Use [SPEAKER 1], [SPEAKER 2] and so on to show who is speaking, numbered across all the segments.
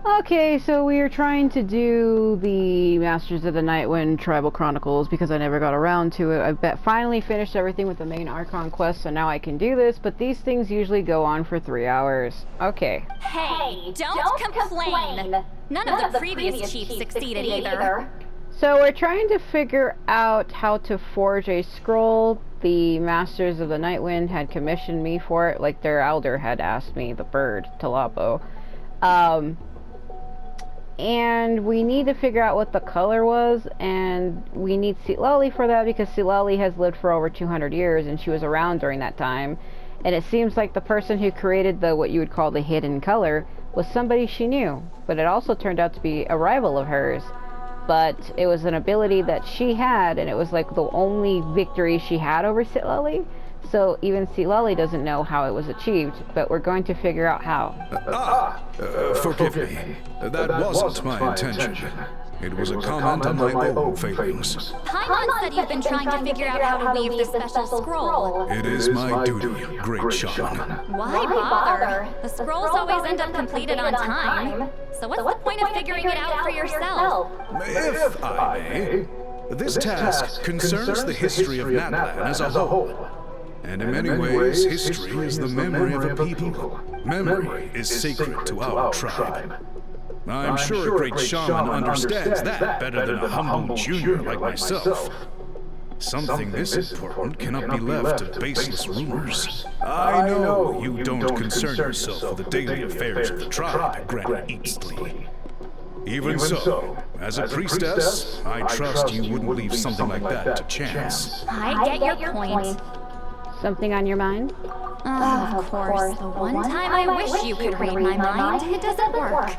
[SPEAKER 1] Okay, so we are trying to do the Masters of the Nightwind Tribal Chronicles because I never got around to it. Finally finished everything with the main Archon quest, so now I can do this, but these things usually go on for 3 hours. Okay.
[SPEAKER 2] Hey, don't complain! None of the previous chiefs succeeded either.
[SPEAKER 1] So we're trying to figure out how to forge a scroll. The Masters of the Nightwind had commissioned me for it, like their elder had asked me, the bird, Talapo. And we need to figure out what the color was, and we need Sitlali for that because Sitlali has lived for over 200 years and she was around during that time. And it seems like the person who created the what you would call the hidden color was somebody she knew, but it also turned out to be a rival of hers. But it was an ability that she had, and it was like the only victory she had over Sitlali. So even Sitlali doesn't know how it was achieved, but we're going to figure out how.
[SPEAKER 3] Forgive me. That wasn't my intention. It was a comment on my own failings.
[SPEAKER 2] Paimon said you've been trying to figure out how to weave the special scroll.
[SPEAKER 3] It is my duty, great shaman.
[SPEAKER 2] Why bother? The scrolls always end up completed on time. So what's the point of figuring it out for yourself?
[SPEAKER 3] If I may, this task concerns the history of Natlan as a whole. And in many ways, history is the memory of a people. Memory is sacred to our tribe. I'm sure a great shaman understands that better than a humble junior like myself. Something this important cannot be left to baseless rumors. I know you don't concern yourself with the daily affairs of the tribe, Granny Huitzilin. Even so, as a priestess, I trust you wouldn't leave something like that to chance.
[SPEAKER 2] I get your point.
[SPEAKER 1] Something on your mind?
[SPEAKER 2] Of course. The one time I wish you could read my mind, it doesn't work.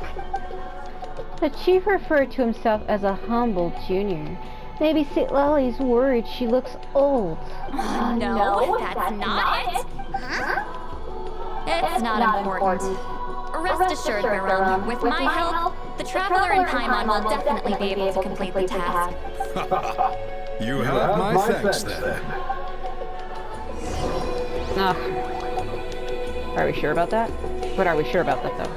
[SPEAKER 1] The chief referred to himself as a humble junior. Maybe Sitlali's worried she looks old.
[SPEAKER 2] No, that's not it. Huh? It's not important. Rest assured, Baron, with my help, the Traveler and Paimon will definitely be able to complete the task.
[SPEAKER 3] You have my thanks then.
[SPEAKER 1] Are we sure about that? What are we sure about that, though?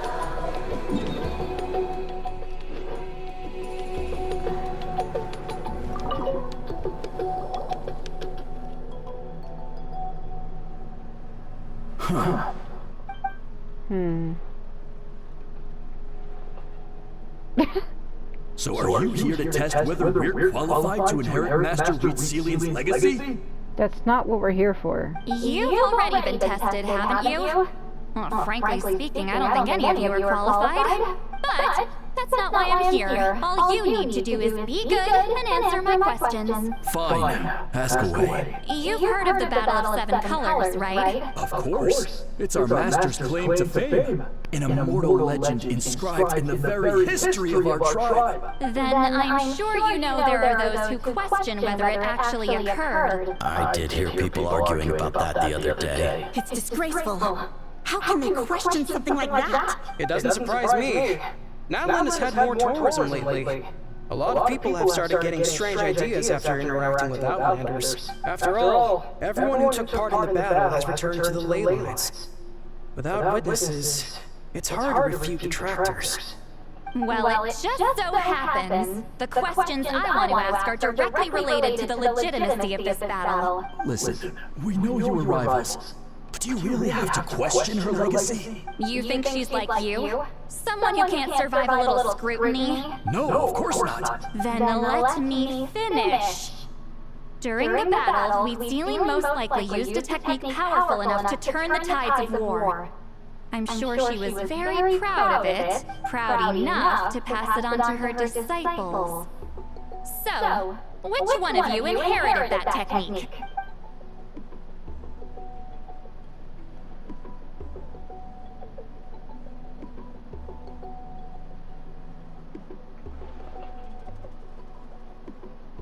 [SPEAKER 3] Huh.
[SPEAKER 4] So are you here to test whether we're qualified to inherit Master Huitzilin's legacy?
[SPEAKER 1] That's not what we're here for.
[SPEAKER 2] You've already been tested, haven't you? Well, frankly speaking, I don't think any of you are qualified. But that's not why I'm here. All you need to do is be good and answer my questions.
[SPEAKER 4] Fine. Ask away.
[SPEAKER 2] You've heard of the Battle of Seven Colors, right?
[SPEAKER 4] Of course. It's our master's claim to fame. An immortal legend inscribed in the very history of our tribe.
[SPEAKER 2] Then I'm sure you know there are those who question whether it actually occurred.
[SPEAKER 4] I did hear people arguing about that the other day.
[SPEAKER 5] It's disgraceful. How can they question something like that?
[SPEAKER 6] It doesn't surprise me. Natlan has had more tourism lately. A lot of people have started getting strange ideas after interacting with Outlanders. After all, everyone who took part in the battle has returned to the ley lines. Without witnesses, it's hard to refute detractors.
[SPEAKER 2] Well, it just so happens the questions I want to ask are directly related to the legitimacy of this battle.
[SPEAKER 4] Listen, we know you were rivals. But do you really have to question her legacy?
[SPEAKER 2] You think she's like you? Someone who can't survive a little scrutiny?
[SPEAKER 4] No, of course not.
[SPEAKER 2] Then let me finish. During the battle, Huitzilin most likely used a technique powerful enough to turn the tides of war. I'm sure she was very proud of it, proud enough to pass it on to her disciples. So, which one of you inherited that technique?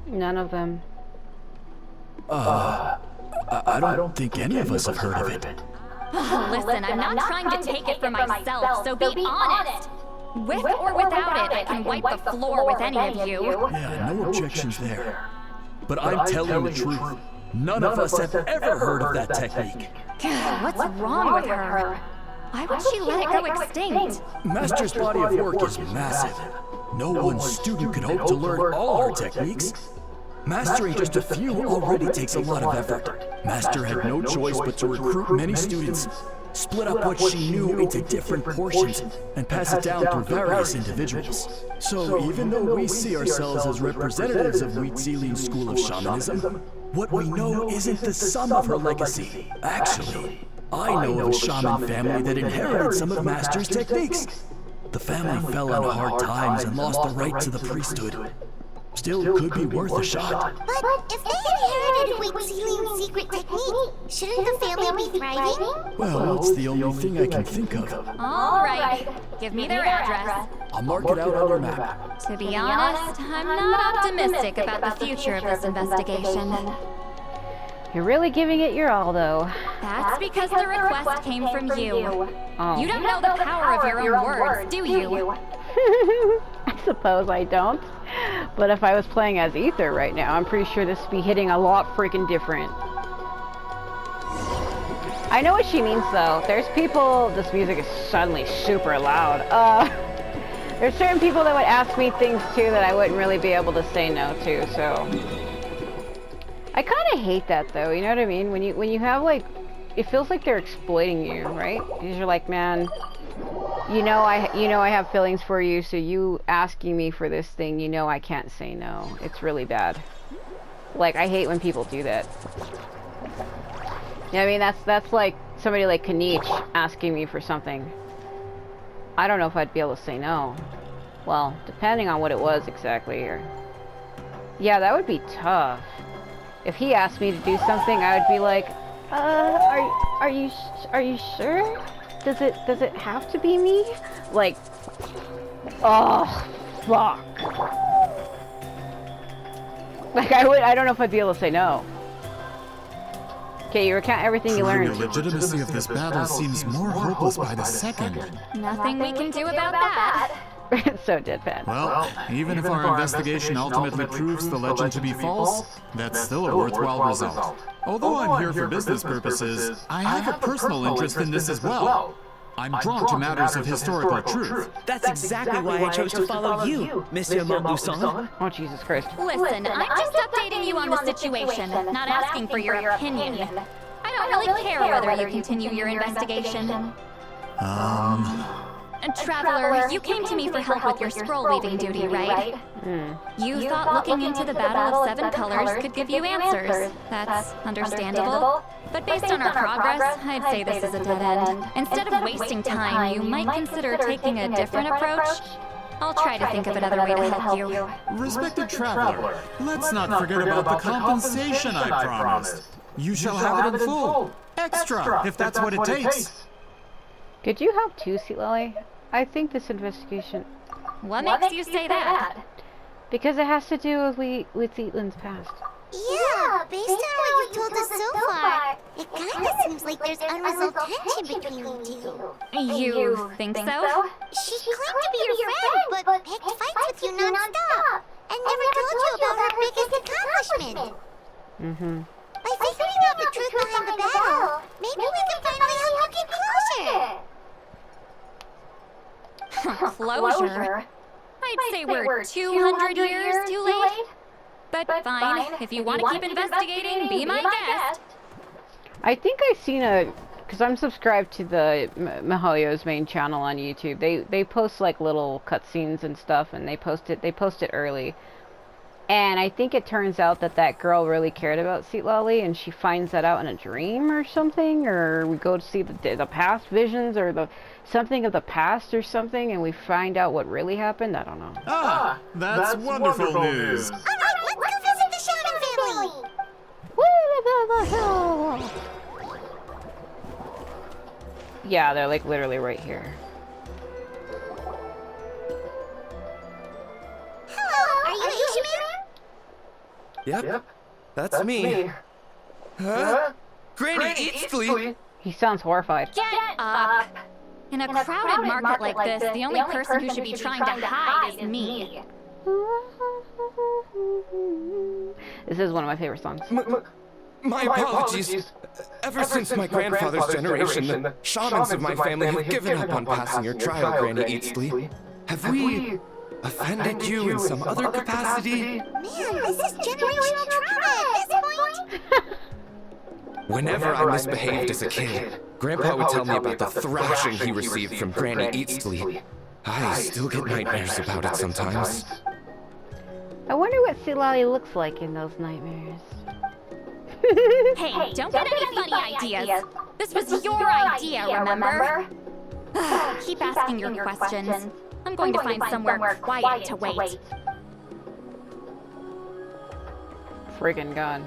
[SPEAKER 1] None of them.
[SPEAKER 4] I don't think any of us have heard of it.
[SPEAKER 2] Listen, I'm not trying to take it for myself, so be honest. With or without it, I can wipe the floor with any of you.
[SPEAKER 4] Yeah, no objections there. But I'm telling the truth. None of us have ever heard of that technique.
[SPEAKER 2] What's wrong with her? Why would she let it go extinct?
[SPEAKER 4] Master's body of work is massive. No one student could hope to learn all her techniques. Mastering just a few already takes a lot of effort. Master had no choice but to recruit many students, split up what she knew into different portions, and pass it down through various individuals. So even though we see ourselves as representatives of Huitzilin's school of shamanism, what we know isn't the sum of her legacy. Actually, I know of a shaman family that inherited some of Master's techniques. The family fell on hard times and lost the right to the priesthood. Still could be worth a shot.
[SPEAKER 7] But if they inherited Huitzilin's secret technique, shouldn't the family be thriving?
[SPEAKER 4] Well, it's the only thing I can think of.
[SPEAKER 2] All right, give me their address.
[SPEAKER 4] I'll mark it out on your map.
[SPEAKER 2] To be honest, I'm not optimistic about the future of this investigation.
[SPEAKER 1] You're really giving it your all, though.
[SPEAKER 2] That's because the request came from you.
[SPEAKER 1] Oh.
[SPEAKER 2] You don't know the power of your own words, do you?
[SPEAKER 1] I suppose I don't. But if I was playing as Ether right now, I'm pretty sure this would be hitting a lot freaking different. I know what she means, though. There's people... This music is suddenly super loud. There's certain people that would ask me things, too, that I wouldn't really be able to say no to, so... I kind of hate that, though, you know what I mean? When you have, like... It feels like they're exploiting you, right? Because you're like, man... You know I have feelings for you, so you asking me for this thing, you know I can't say no. It's really bad. Like, I hate when people do that. You know what I mean? That's like somebody like Kanich asking me for something. I don't know if I'd be able to say no. Well, depending on what it was exactly. Or... Yeah, that would be tough. If he asked me to do something, I would be like, are you sure? Does it have to be me? Like, oh, fuck. Like, I don't know if I'd be able to say no. Okay, you recount everything you learned.
[SPEAKER 8] The legitimacy of this battle seems more hopeless by the second.
[SPEAKER 2] Nothing we can do about that.
[SPEAKER 1] So deadpan.
[SPEAKER 8] Well, even if our investigation ultimately proves the legend to be false, that's still a worthwhile result. Although I'm here for business purposes, I have a personal interest in this as well. I'm drawn to matters of historical truth.
[SPEAKER 9] That's exactly why I chose to follow you, Monsieur Montluçon.
[SPEAKER 1] Oh, Jesus Christ.
[SPEAKER 2] Listen, I'm just updating you on the situation, not asking for your opinion. I don't really care whether you continue your investigation. Traveler, you came to me for help with your scroll weaving duty, right? You thought looking into the Battle of Seven Colors could give you answers. That's understandable. But based on our progress, I'd say this is a dead end. Instead of wasting time, you might consider taking a different approach. I'll try to think of another way to help you.
[SPEAKER 8] Respected traveler, let's not forget about the compensation I promised. You shall have it in full. Extra, if that's what it takes.
[SPEAKER 1] Could you help too, Seatlily? I think this investigation...
[SPEAKER 2] What makes you say that?
[SPEAKER 1] Because it has to do with Huitzilin's past.
[SPEAKER 7] Yeah, based on what you've told us so far, it kinda seems like there's unresolved tension between you two.
[SPEAKER 2] You think so?
[SPEAKER 7] She claimed to be your friend, but picked fights with you non-stop, and never told you about her biggest accomplishment. By figuring out the truth behind the battle, maybe we can finally help you get closer.
[SPEAKER 2] Closure? I'd say we're 200 years too late. But fine, if you want to keep investigating, be my guest.
[SPEAKER 1] I think I've seen because I'm subscribed to the Mihoyo's main channel on YouTube. They post like little cutscenes and stuff, and they post it early. And I think it turns out that girl really cared about Seatlally, and she finds that out in a dream or something, or we go to see the past visions or something of the past or something, and we find out what really happened. I don't know.
[SPEAKER 8] Ah, that's wonderful news.
[SPEAKER 7] Alright, let's go visit the Shaman family!
[SPEAKER 1] Where the hell? Yeah, they're like literally right here.
[SPEAKER 7] Hello, are you Ishaman?
[SPEAKER 6] Yep, that's me. Huh? Granny, Huitzilin!
[SPEAKER 1] He sounds horrified.
[SPEAKER 2] Get up! In a crowded market like this, the only person who should be trying to hide is me.
[SPEAKER 1] This is one of my favorite songs.
[SPEAKER 10] My apologies. Ever since my grandfather's generation, the shamans of my family have given up on passing your trial, Granny Huitzilin. Have we offended you in some other capacity?
[SPEAKER 7] Man, this is generational trauma at this point.
[SPEAKER 10] Whenever I misbehaved as a kid, Grandpa would tell me about the thrashing he received from Granny Huitzilin. I still get nightmares about it sometimes.
[SPEAKER 1] I wonder what Silali looks like in those nightmares.
[SPEAKER 2] Hey, don't get any funny ideas. This was your idea, remember? Keep asking your questions. I'm going to find somewhere quiet to wait.
[SPEAKER 1] Friggin' gun.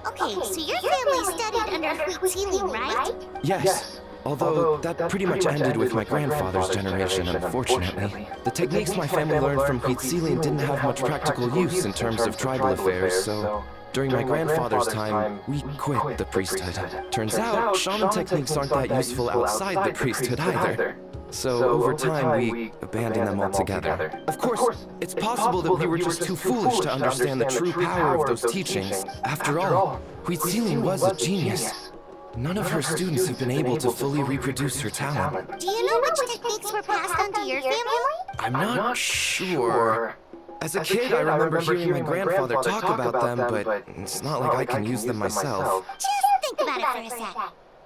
[SPEAKER 7] Okay, so your family studied under Huitzilin, right?
[SPEAKER 10] Yes. Although that pretty much ended with my grandfather's generation, unfortunately. The techniques my family learned from Huitzilin didn't have much practical use in terms of tribal affairs, so during my grandfather's time, we quit the priesthood. Turns out, shaman techniques aren't that useful outside the priesthood either. So over time, we abandoned them altogether. Of course, it's possible that we were just too foolish to understand the true power of those teachings. After all, Huitzilin was a genius. None of her students have been able to fully reproduce her talent.
[SPEAKER 7] Do you know which techniques were passed on to your family?
[SPEAKER 10] I'm not sure. As a kid, I remember hearing my grandfather talk about them, but it's not like I can use them myself.
[SPEAKER 7] Just think about it for a sec.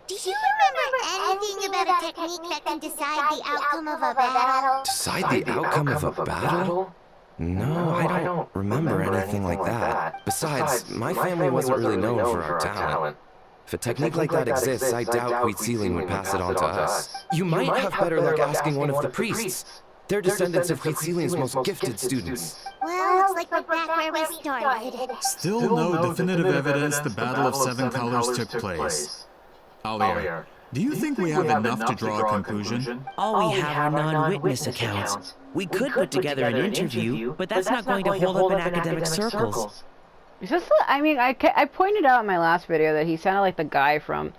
[SPEAKER 7] Do you remember anything about a technique that can decide the outcome of a battle?
[SPEAKER 10] Decide the outcome of a battle? No, I don't remember anything like that. Besides, my family wasn't really known for our talent. If a technique like that exists, I doubt Huitzilin would pass it on to us. You might have better luck asking one of the priests. They're descendants of Huitzilin's most gifted students.
[SPEAKER 7] Well, looks like we're back where we started.
[SPEAKER 8] Still no definitive evidence the Battle of Seven Colors took place. Alier, do you think we have enough to draw a conclusion?
[SPEAKER 9] All we have are non-witness accounts. We could put together an interview, but that's not going to hold up in academic circles.
[SPEAKER 1] Is this, I mean, I pointed out in my last video that he sounded like the guy from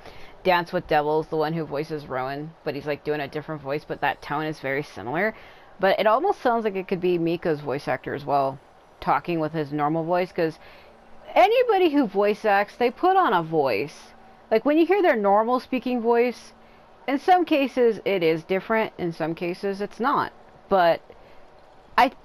[SPEAKER 1] Dance with Devils, the one who voices Rowan, but he's like doing a different voice, but that tone is very similar. But it almost sounds like it could be Mika's voice actor as well, talking with his normal voice, because anybody who voice acts, they put on a voice. Like when you hear their normal speaking voice, in some cases it is different, in some cases it's not. But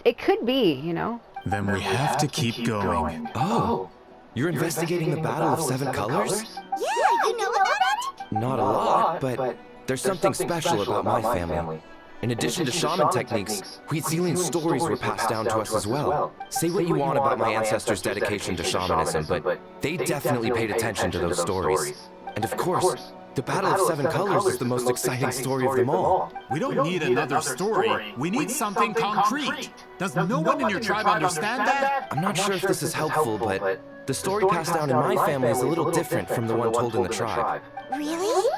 [SPEAKER 1] it could be, you know?
[SPEAKER 8] Then we have to keep going.
[SPEAKER 10] Oh, you're investigating the Battle of Seven Colors?
[SPEAKER 7] Yeah, you know about it?
[SPEAKER 10] Not a lot, but there's something special about my family. In addition to shaman techniques, Huitzilin's stories were passed down to us as well. Say what you want about my ancestors' dedication to shamanism, but they definitely paid attention to those stories. And of course, the Battle of Seven Colors is the most exciting story of them all.
[SPEAKER 8] We don't need another story. We need something concrete. Does no one in your tribe understand that?
[SPEAKER 10] I'm not sure if this is helpful, but the story passed down in my family is a little different from the one told in the tribe.
[SPEAKER 7] Really?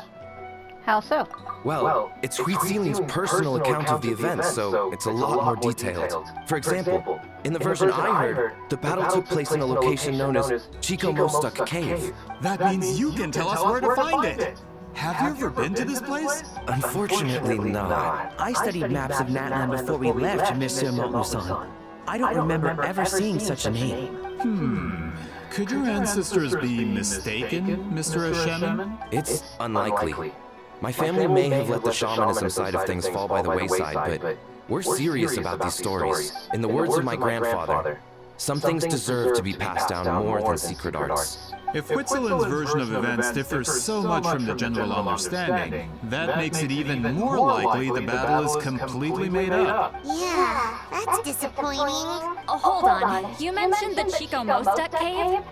[SPEAKER 1] How so?
[SPEAKER 10] Well, it's Huitzilin's personal account of the events, so it's a lot more detailed. For example, in the version I heard, the battle took place in a location known as Chico Mostuk Cave.
[SPEAKER 8] That means you can tell us where to find it. Have you ever been to this place?
[SPEAKER 10] Unfortunately not.
[SPEAKER 9] I studied maps of Natlan before we left, Monsieur Montluçon. I don't remember ever seeing such a name.
[SPEAKER 8] Could your ancestors be mistaken, Mr. Shaman?
[SPEAKER 10] It's unlikely. My family may have let the shamanism side of things fall by the wayside, but we're serious about these stories. In the words of my grandfather, some things deserve to be passed down more than secret arts.
[SPEAKER 8] If Huitzilin's version of events differs so much from the general understanding, that makes it even more likely the battle is completely made up.
[SPEAKER 7] Yeah, that's disappointing.
[SPEAKER 2] Oh, hold on. You mentioned the Chico Mostuk cave?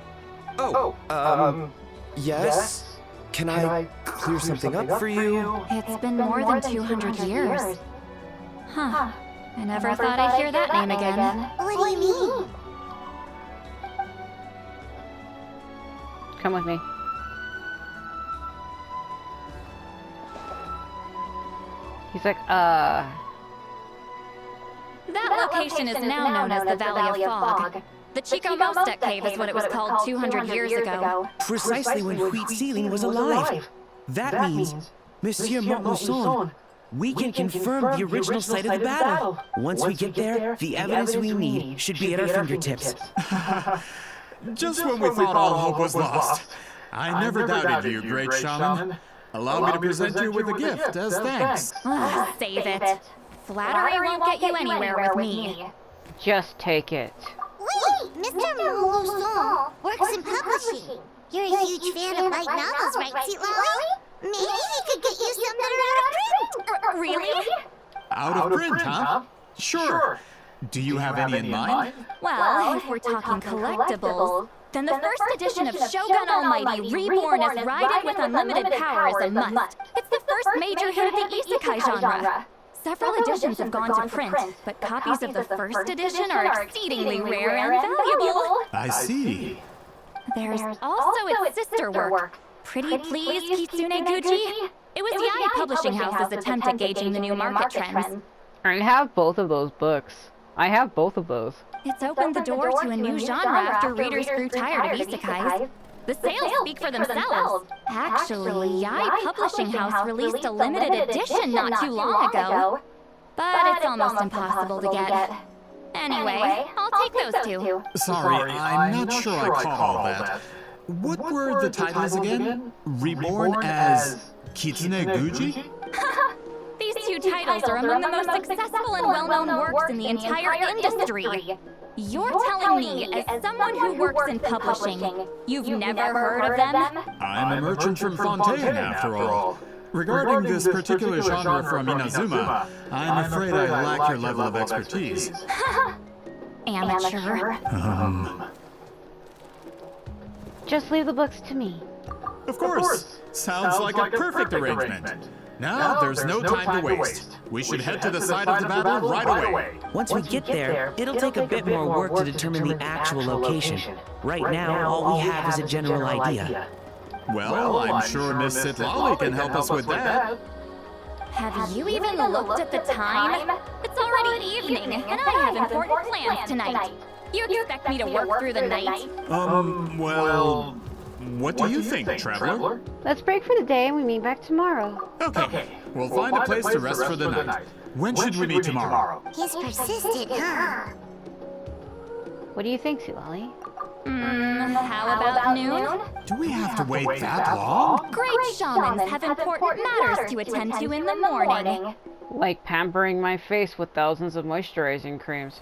[SPEAKER 10] Yes? Can I clear something up for you?
[SPEAKER 2] It's been more than 200 years. Huh. I never thought I'd hear that name again.
[SPEAKER 7] What do you mean?
[SPEAKER 1] Come with me. He's like,
[SPEAKER 2] That location is now known as the Valley of Fog. The Chico Mostuk cave is what it was called 200 years ago.
[SPEAKER 9] Precisely when Huitzilin was alive. That means, Monsieur Montluçon, we can confirm the original site of the battle. Once we get there, the evidence we need should be at our fingertips.
[SPEAKER 8] Just when we thought all hope was lost. I never doubted you, great shaman. Allow me to present you with a gift as thanks.
[SPEAKER 2] Save it. Flattery won't get you anywhere with me.
[SPEAKER 1] Just take it.
[SPEAKER 7] Wait, Mr. Mousson works in publishing. You're a huge fan of light novels, right, Huitzilin? Maybe he could get you some that are out of print.
[SPEAKER 2] Really?
[SPEAKER 8] Out of print, huh? Sure. Do you have any in mind?
[SPEAKER 2] Well, if we're talking collectibles, then the first edition of Shogun Almighty Reborn as Raiden with Unlimited Power is a must. It's the first major hit of the isekai genre. Several editions have gone to print, but copies of the first edition are exceedingly rare and valuable.
[SPEAKER 8] I see.
[SPEAKER 2] There's also its sister work, Pretty Please Kitsune Guji. It was Yae Publishing House's attempt at gauging the new market trends.
[SPEAKER 1] I have both of those books. I have both of those.
[SPEAKER 2] It's opened the door to a new genre after readers grew tired of isekais. The sales speak for themselves. Actually, Yae Publishing House released a limited edition not too long ago. But it's almost impossible to get. Anyway, I'll take those two.
[SPEAKER 8] Sorry, I'm not sure I caught all that. What were the titles again? Reborn as Kitsune Guji?
[SPEAKER 2] These two titles are among the most successful and well-known works in the entire industry. You're telling me, as someone who works in publishing, you've never heard of them?
[SPEAKER 8] I'm a merchant from Fontaine, after all. Regarding this particular genre from Inazuma, I'm afraid I lack your level of expertise.
[SPEAKER 2] Amateur.
[SPEAKER 1] Just leave the books to me.
[SPEAKER 8] Of course. Sounds like a perfect arrangement. Now, there's no time to waste. We should head to the site of the battle right away.
[SPEAKER 9] Once we get there, it'll take a bit more work to determine the actual location. Right now, all we have is a general idea.
[SPEAKER 8] Well, I'm sure Miss Citlali can help us with that.
[SPEAKER 2] Have you even looked at the time? It's already evening, and I have important plans tonight. You expect me to work through the night?
[SPEAKER 8] Well, what do you think, Traveler?
[SPEAKER 1] Let's break for the day and we meet back tomorrow.
[SPEAKER 8] Okay, we'll find a place to rest for the night. When should we meet tomorrow?
[SPEAKER 7] He's persistent, huh?
[SPEAKER 1] What do you think, Huitzilin?
[SPEAKER 2] How about noon?
[SPEAKER 8] Do we have to wait that long?
[SPEAKER 2] Great shamans have important matters to attend to in the morning.
[SPEAKER 1] Like pampering my face with thousands of moisturizing creams.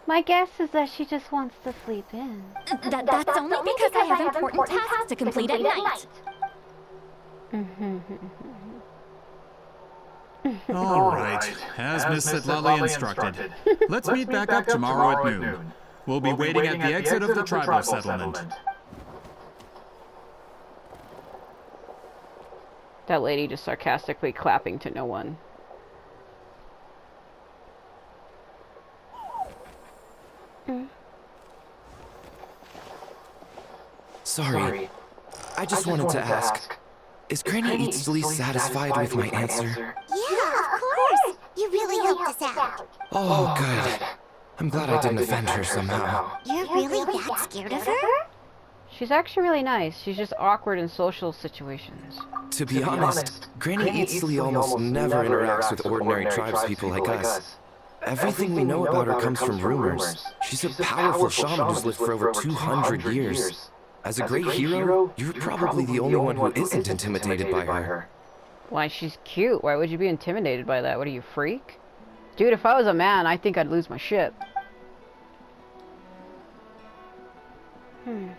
[SPEAKER 1] My guess is that she just wants to sleep in.
[SPEAKER 2] That's only because I have important tasks to complete at night.
[SPEAKER 8] All right, as Miss Citlali instructed. Let's meet back up tomorrow at noon. We'll be waiting at the exit of the tribal settlement.
[SPEAKER 1] That lady just sarcastically clapping to no one.
[SPEAKER 10] Sorry. I just wanted to ask, is Granny Huitzilin satisfied with my answer?
[SPEAKER 7] Yeah, of course. You really helped us out.
[SPEAKER 10] Oh, good. I'm glad I didn't offend her somehow.
[SPEAKER 7] You're really that scared of her?
[SPEAKER 1] She's actually really nice. She's just awkward in social situations.
[SPEAKER 10] To be honest, Granny Huitzilin almost never interacts with ordinary tribespeople like us. Everything we know about her comes from rumors. She's a powerful shaman who's lived for over 200 years. As a great hero, you're probably the only one who isn't intimidated by her.
[SPEAKER 1] Why, she's cute. Why would you be intimidated by that? What are you, a freak? Dude, if I was a man, I think I'd lose my shit.
[SPEAKER 7] Well,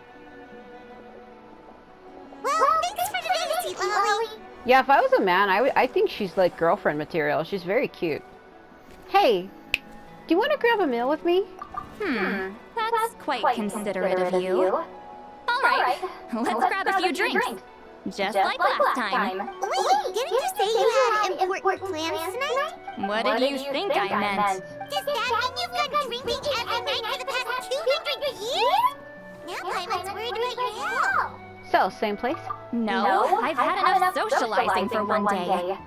[SPEAKER 7] thanks for today, Huitzilin.
[SPEAKER 1] Yeah, if I was a man, I think she's like girlfriend material. She's very cute. Hey, do you want to grab a meal with me?
[SPEAKER 2] That's quite considerate of you. All right, let's grab a few drinks. Just like last time.
[SPEAKER 7] Wait, didn't you say you had important plans tonight?
[SPEAKER 2] What did you think I meant?
[SPEAKER 7] Does that mean you've been drinking every night for the past 200 years? Now Paimon's worried about your health.
[SPEAKER 1] So, same place?
[SPEAKER 2] No, I've had enough socializing for one day.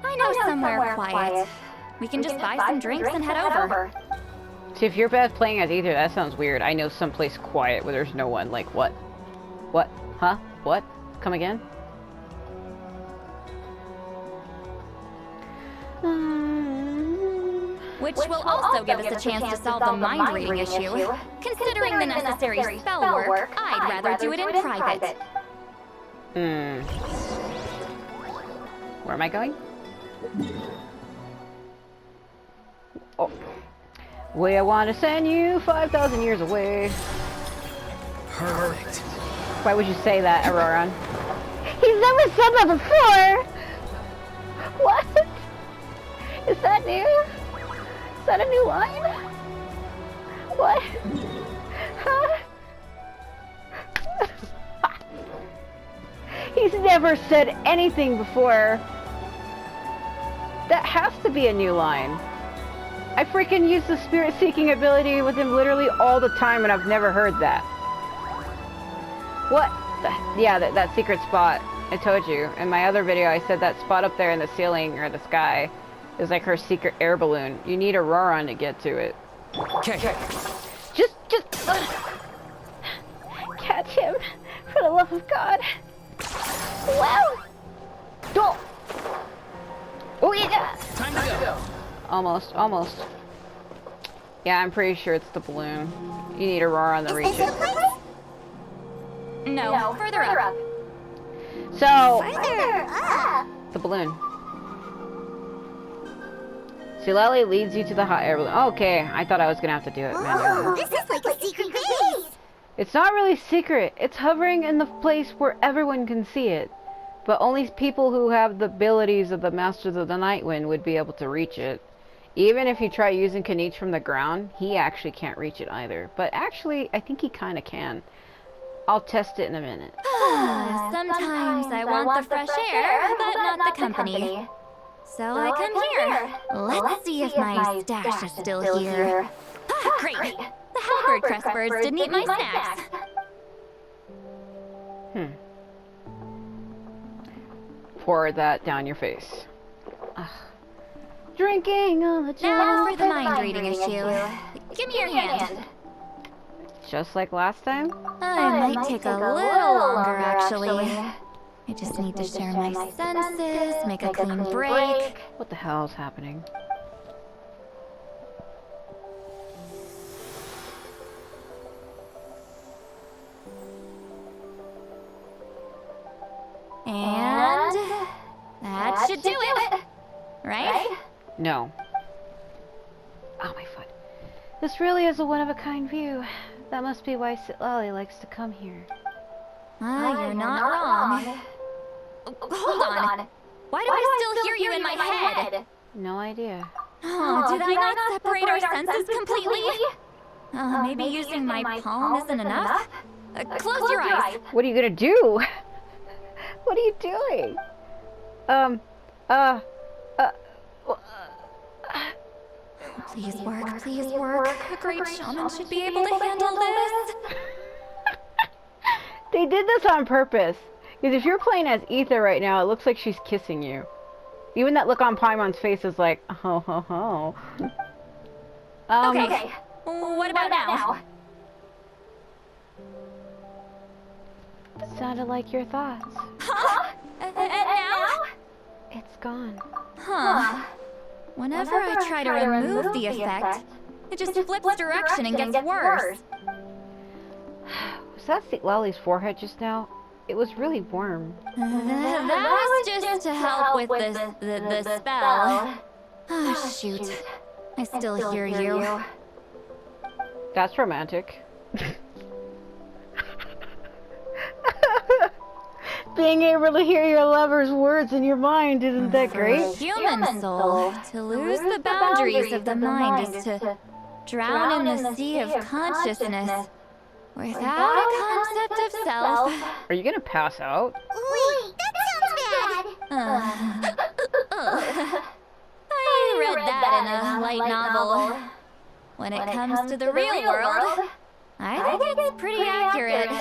[SPEAKER 2] I know somewhere quiet. We can just buy some drinks and head over.
[SPEAKER 1] See, if you're bad playing as either, that sounds weird. I know someplace quiet where there's no one. Like, what? What? Huh? What? Come again?
[SPEAKER 2] which will also give us a chance to solve the mind reading issue. Considering the necessary spell work, I'd rather do it in private.
[SPEAKER 1] Where am I going? Oh. We want to send you 5,000 years away.
[SPEAKER 4] Perfect.
[SPEAKER 1] Why would you say that, Auroran? He's never said that before! What? Is that new? Is that a new line? What? Huh? He's never said anything before. That has to be a new line. I freaking use the spirit-seeking ability with him literally all the time, and I've never heard that. What? Yeah, that secret spot. I told you. In my other video, I said that spot up there in the ceiling, or the sky, is like her secret air balloon. You need Auroran to get to it.
[SPEAKER 4] Okay.
[SPEAKER 1] Just catch him, for the love of God. Wow! Oh! Oh yeah!
[SPEAKER 4] Time to go.
[SPEAKER 1] Almost. Yeah, I'm pretty sure it's the balloon. You need Auroran to reach it.
[SPEAKER 2] No, further up.
[SPEAKER 1] So,
[SPEAKER 7] Further up.
[SPEAKER 1] the balloon. Silali leads you to the hot air balloon. Okay, I thought I was gonna have to do it manually.
[SPEAKER 7] This is like a secret base.
[SPEAKER 1] It's not really secret. It's hovering in the place where everyone can see it. But only people who have the abilities of the Masters of the Nightwind would be able to reach it. Even if you try using Kanich from the ground, he actually can't reach it either. But actually, I think he kind of can. I'll test it in a minute.
[SPEAKER 2] Sometimes I want the fresh air, but not the company. So I come here. Let's see if my stash is still here. Ah, great! The halberd crest birds didn't eat my snacks.
[SPEAKER 1] Pour that down your face. Ugh. Drinking all the
[SPEAKER 2] Now for the mind reading issue. Give me your hand.
[SPEAKER 1] Just like last time?
[SPEAKER 2] I might take a little longer, actually. I just need to share my senses, make a clean break.
[SPEAKER 1] What the hell is happening?
[SPEAKER 2] And that should do it, right?
[SPEAKER 1] No. Oh, my foot. This really is a one-of-a-kind view. That must be why Silali likes to come here.
[SPEAKER 2] You're not wrong. Hold on. Why do I still hear you in my head?
[SPEAKER 1] No idea.
[SPEAKER 2] Oh, did I not separate our senses completely? Maybe using my palm isn't enough? Close your eyes.
[SPEAKER 1] What are you gonna do? What are you doing?
[SPEAKER 2] Please work, please work. A great shaman should be able to handle this.
[SPEAKER 1] They did this on purpose. Because if you're playing as Ether right now, it looks like she's kissing you. Even that look on Paimon's face is like, oh, ho, ho.
[SPEAKER 2] Okay. What about now?
[SPEAKER 1] Sounded like your thoughts.
[SPEAKER 2] Huh? And now?
[SPEAKER 1] It's gone.
[SPEAKER 2] Huh. Whenever I try to remove the effect, it just flips direction and gets worse.
[SPEAKER 1] Was that Lali's forehead just now? It was really warm.
[SPEAKER 2] That was just to help with the spell. Oh, shoot. I still hear you.
[SPEAKER 1] That's romantic. Being able to hear your lover's words in your mind, isn't that great?
[SPEAKER 2] Human soul, to lose the boundaries of the mind is to drown in the sea of consciousness without a concept of self.
[SPEAKER 1] Are you gonna pass out?
[SPEAKER 7] Wait, that sounds bad.
[SPEAKER 2] I read that in a light novel. When it comes to the real world, I think it's pretty accurate.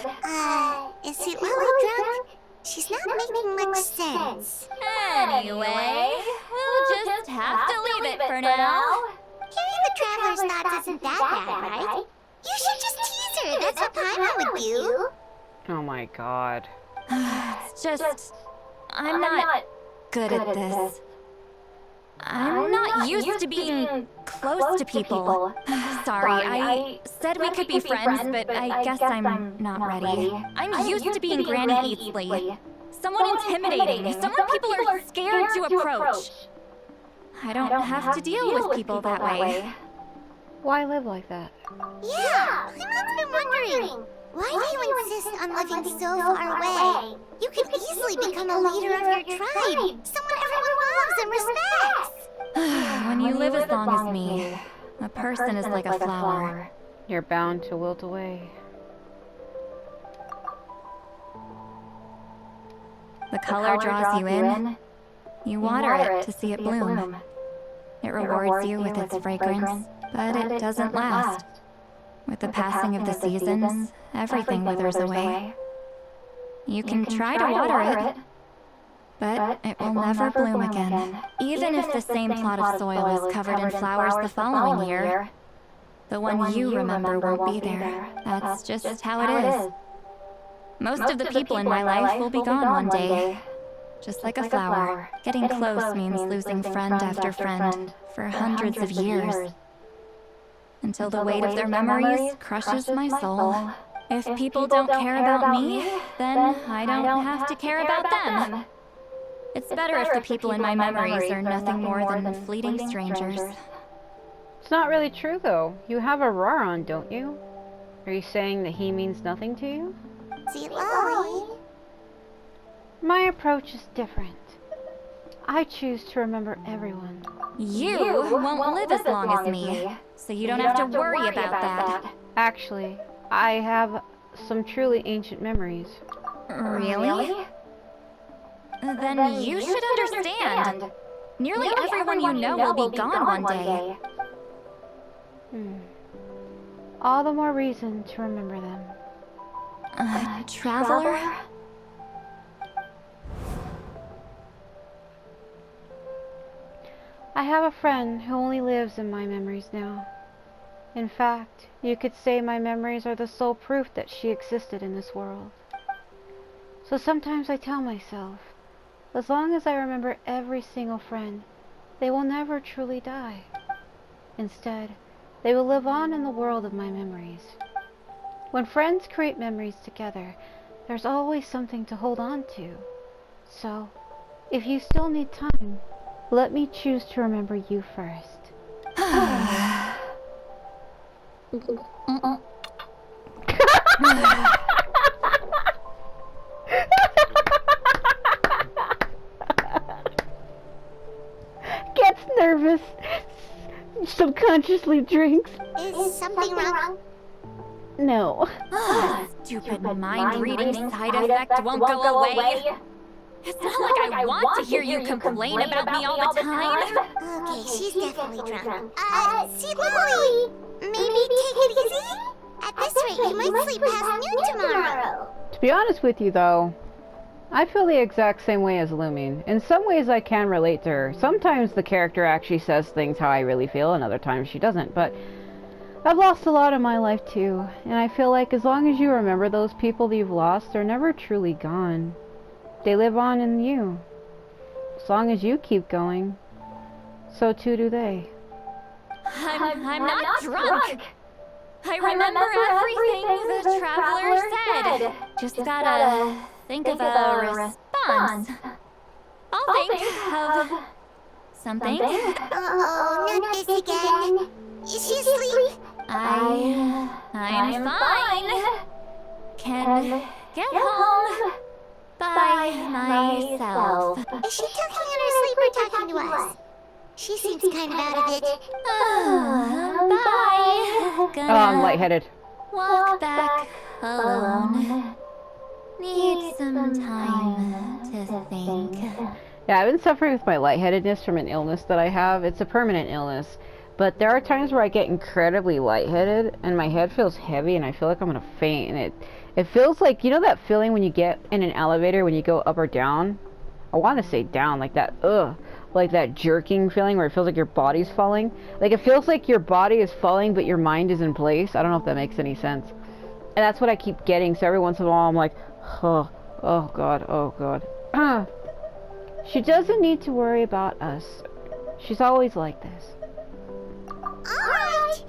[SPEAKER 7] Is it Lily drunk? She's not making much sense.
[SPEAKER 2] Anyway, we'll just have to leave it for now.
[SPEAKER 7] Hearing the traveler's thoughts isn't that bad, right? You should just tease her. That's what Paimon would do.
[SPEAKER 1] Oh my god.
[SPEAKER 2] It's just... I'm not good at this. I'm not used to being close to people. Sorry, I said we could be friends, but I guess I'm not ready. I'm used to being Granny Huitzilin. Someone intimidating, someone people are scared to approach. I don't have to deal with people that way.
[SPEAKER 1] Why live like that?
[SPEAKER 7] Yeah, I've been wondering. Why do you insist on living so far away? You could easily become a leader of your tribe, someone everyone loves and respects.
[SPEAKER 2] When you live as long as me, a person is like a flower.
[SPEAKER 1] You're bound to wilt away.
[SPEAKER 2] The color draws you in. You water it to see it bloom. It rewards you with its fragrance, but it doesn't last. With the passing of the seasons, everything withers away. You can try to water it, but it will never bloom again. Even if the same plot of soil is covered in flowers the following year, the one you remember won't be there. That's just how it is. Most of the people in my life will be gone one day. Just like a flower, getting close means losing friend after friend for hundreds of years. Until the weight of their memories crushes my soul. If people don't care about me, then I don't have to care about them. It's better if the people in my memories are nothing more than fleeting strangers.
[SPEAKER 1] It's not really true, though. You have a Raron, don't you? Are you saying that he means nothing to you?
[SPEAKER 7] Zitlali.
[SPEAKER 1] My approach is different. I choose to remember everyone.
[SPEAKER 2] You won't live as long as me, so you don't have to worry about that.
[SPEAKER 1] Actually, I have some truly ancient memories.
[SPEAKER 2] Really? Then you should understand. Nearly everyone you know will be gone one day.
[SPEAKER 1] All the more reason to remember them.
[SPEAKER 2] Traveler?
[SPEAKER 1] I have a friend who only lives in my memories now. In fact, you could say my memories are the sole proof that she existed in this world. So sometimes I tell myself, as long as I remember every single friend, they will never truly die. Instead, they will live on in the world of my memories. When friends create memories together, there's always something to hold on to. So, if you still need time, let me choose to remember you first. Gets nervous. Subconsciously drinks.
[SPEAKER 7] Is something wrong?
[SPEAKER 1] No.
[SPEAKER 2] Stupid mind-reading side effect won't go away. It's not like I want to hear you complain about me all the time.
[SPEAKER 7] Okay, she's definitely drunk. Zitlali, maybe take it easy? At this rate, you might sleep past noon tomorrow.
[SPEAKER 1] To be honest with you, though, I feel the exact same way as Lumine. In some ways, I can relate to her. Sometimes the character actually says things how I really feel, and other times she doesn't. But I've lost a lot in my life, too. And I feel like as long as you remember those people that you've lost, they're never truly gone. They live on in you. As long as you keep going, so too do they.
[SPEAKER 2] I'm not drunk. I remember everything the traveler said. Just gotta think of a response. I'll think of something.
[SPEAKER 7] Oh, not this again. Is she asleep?
[SPEAKER 2] I'm fine. Can get home by myself.
[SPEAKER 7] Is she talking in her sleep or talking to us? She seems kind of out of it.
[SPEAKER 2] Bye.
[SPEAKER 1] I'm lightheaded.
[SPEAKER 2] Walk back alone. Need some time to think.
[SPEAKER 1] Yeah, I've been suffering with my lightheadedness from an illness that I have. It's a permanent illness. But there are times where I get incredibly lightheaded and my head feels heavy and I feel like I'm gonna faint, and it feels like, you know that feeling when you get in an elevator when you go up or down? I want to say down, like that, like that jerking feeling where it feels like your body's falling. Like it feels like your body is falling but your mind is in place. I don't know if that makes any sense. And that's what I keep getting, so every once in a while I'm like, oh god, oh god. She doesn't need to worry about us. She's always like this.
[SPEAKER 7] Alright.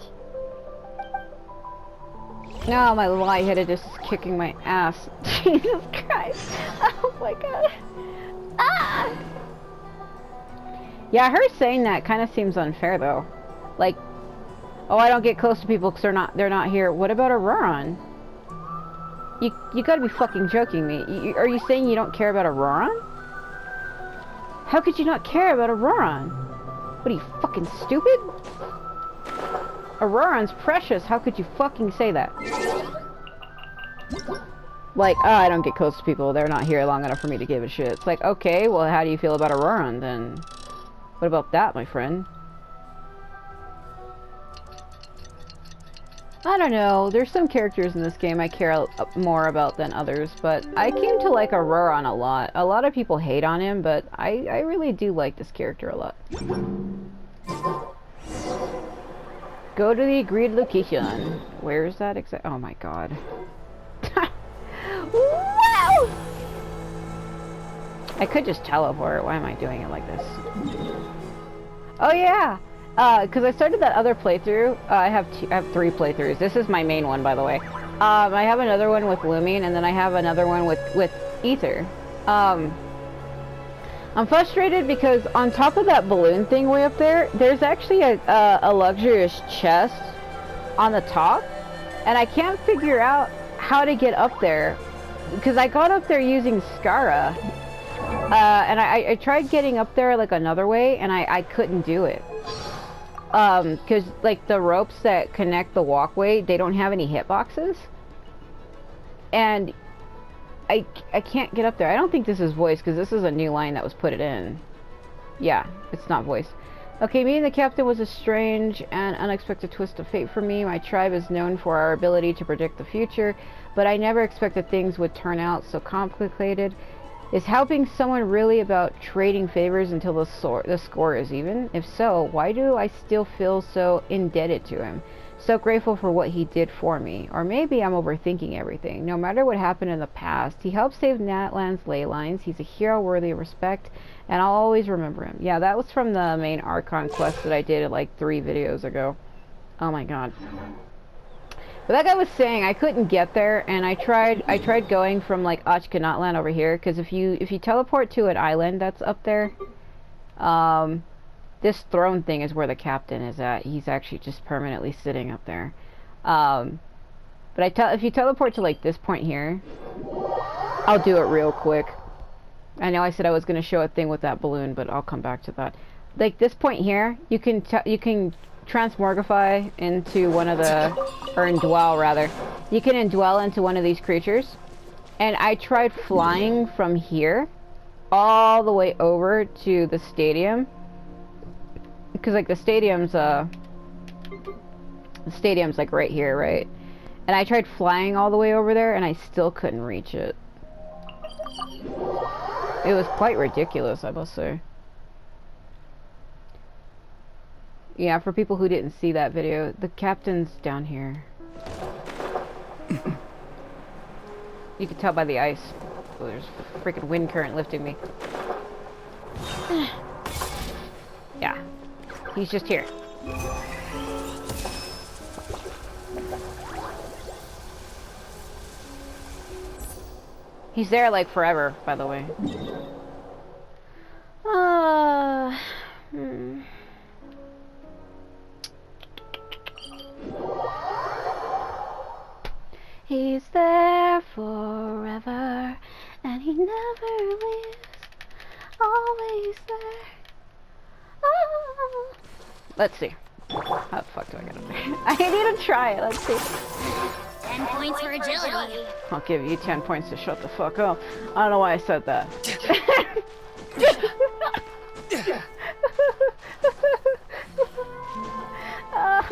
[SPEAKER 1] No, my lightheaded just is kicking my ass. Jesus Christ. Oh my god. Ah! Yeah, her saying that kind of seems unfair though. Like, oh, I don't get close to people because they're not here. What about Auroran? You gotta be fucking joking me. Are you saying you don't care about Auroran? How could you not care about Auroran? What are you, fucking stupid? Auroran's precious. How could you fucking say that? Like, oh, I don't get close to people. They're not here long enough for me to give a shit. It's like, okay, well, how do you feel about Auroran then? What about that, my friend? I don't know. There's some characters in this game I care more about than others, but I came to like Auroran a lot. A lot of people hate on him, but I really do like this character a lot. Go to the agreed location. Where is that exact? Oh my god. Wow! I could just teleport. Why am I doing it like this? Oh yeah! Because I started that other playthrough. I have 3 playthroughs. This is my main one, by the way. I have another one with Lumine, and then I have another one with Ether. I'm frustrated because on top of that balloon thing way up there, there's actually a luxurious chest on the top, and I can't figure out how to get up there because I got up there using Skara, and I tried getting up there like another way, and I couldn't do it. Because like the ropes that connect the walkway, they don't have any hitboxes, and I can't get up there. I don't think this is voice because this is a new line that was put in. Yeah, it's not voice. Okay, meeting the captain was a strange and unexpected twist of fate for me. My tribe is known for our ability to predict the future, but I never expected things would turn out so complicated. Is helping someone really about trading favors until the score is even? If so, why do I still feel so indebted to him? So grateful for what he did for me. Or maybe I'm overthinking everything. No matter what happened in the past, he helped save Natlan's ley lines. He's a hero worthy of respect, and I'll always remember him. Yeah, that was from the main Archon quest that I did like 3 videos ago. Oh my god. But that guy was saying I couldn't get there, and I tried going from like Natlan over here, because if you teleport to an island that's up there, this throne thing is where the captain is at. He's actually just permanently sitting up there. But if you teleport to like this point here, I'll do it real quick. I know I said I was going to show a thing with that balloon, but I'll come back to that. Like this point here, you can transmorgify into one of the, or indwell rather. You can indwell into one of these creatures. And I tried flying from here all the way over to the stadium. Because like the stadium's like right here, right? And I tried flying all the way over there and I still couldn't reach it. It was quite ridiculous, I must say. Yeah, for people who didn't see that video, the captain's down here. You can tell by the ice. Oh, there's a freaking wind current lifting me. Yeah. He's just here. He's there like forever, by the way. He's there forever, and he never leaves, always there. Oh. Let's see. How the fuck do I get up there? I need to try it, let's see.
[SPEAKER 7] 10 points for agility.
[SPEAKER 1] I'll give you 10 points to shut the fuck up. I don't know why I said that.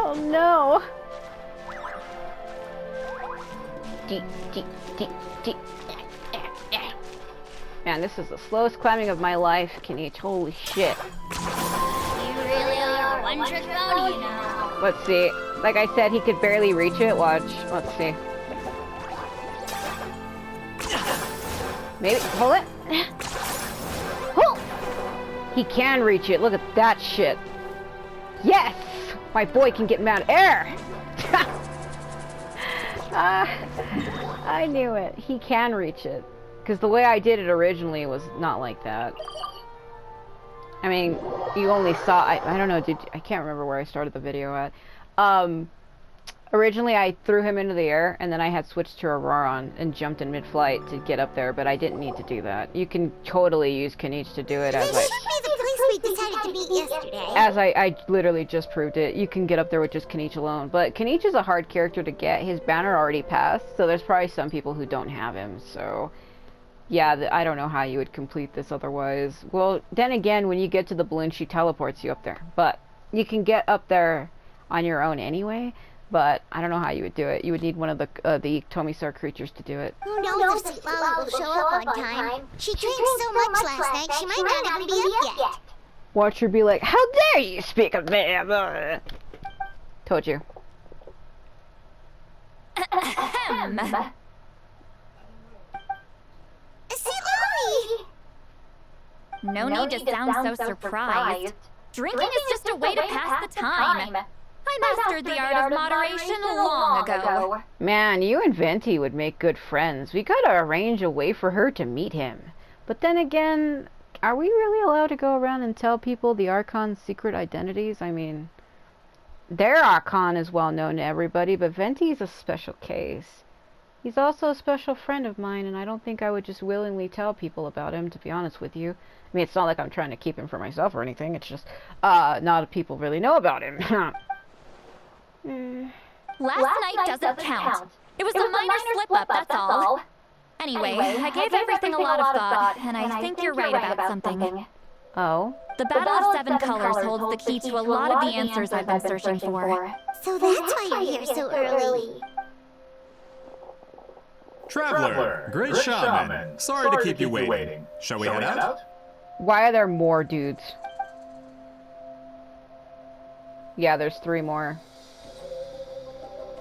[SPEAKER 1] Oh no. Man, this is the slowest climbing of my life. Can you? Holy shit.
[SPEAKER 7] You really are one trick pony, you know.
[SPEAKER 1] Let's see. Like I said, he could barely reach it. Watch. Let's see. Maybe. Hold it. Hold. He can reach it. Look at that shit. Yes! My boy can get Mount Air! I knew it. He can reach it. Because the way I did it originally was not like that. I mean, you only saw... I don't know, I can't remember where I started the video at. Originally, I threw him into the air, and then I had switched to Auroron and jumped in mid-flight to get up there, but I didn't need to do that. You can totally use Kanich to do it as
[SPEAKER 7] This should be the place we decided to meet yesterday.
[SPEAKER 1] As I literally just proved it. You can get up there with just Kanich alone. But Kanich is a hard character to get. His banner already passed, so there's probably some people who don't have him, so... Yeah, I don't know how you would complete this otherwise. Well, then again, when you get to the balloon, she teleports you up there. But you can get up there on your own anyway. But I don't know how you would do it. You would need one of the Tomisar creatures to do it.
[SPEAKER 7] Who knows if Sweet Lolly will show up on time? She drank so much last night, she might not even be up yet.
[SPEAKER 1] Watch her be like, how dare you speak of me? Told you.
[SPEAKER 7] Sweet Lolly!
[SPEAKER 2] No need to sound so surprised. Drinking is just a way to pass the time. I mastered the art of moderation long ago.
[SPEAKER 1] Man, you and Venti would make good friends. We gotta arrange a way for her to meet him. But then again, are we really allowed to go around and tell people the Archon's secret identities? I mean, their Archon is well known to everybody, but Venti's a special case. He's also a special friend of mine, and I don't think I would just willingly tell people about him, to be honest with you. I mean, it's not like I'm trying to keep him for myself or anything. It's just, not people really know about him.
[SPEAKER 2] Last night doesn't count. It was a minor slip-up, that's all. Anyway, I gave everything a lot of thought, and I think you're right about something.
[SPEAKER 1] Oh?
[SPEAKER 2] The Battle of Seven Colors holds the key to a lot of the answers I've been searching for.
[SPEAKER 7] So that's why you're here so early.
[SPEAKER 8] Traveler, great shaman. Sorry to keep you waiting. Shall we head out?
[SPEAKER 1] Why are there more dudes? Yeah, there's 3 more.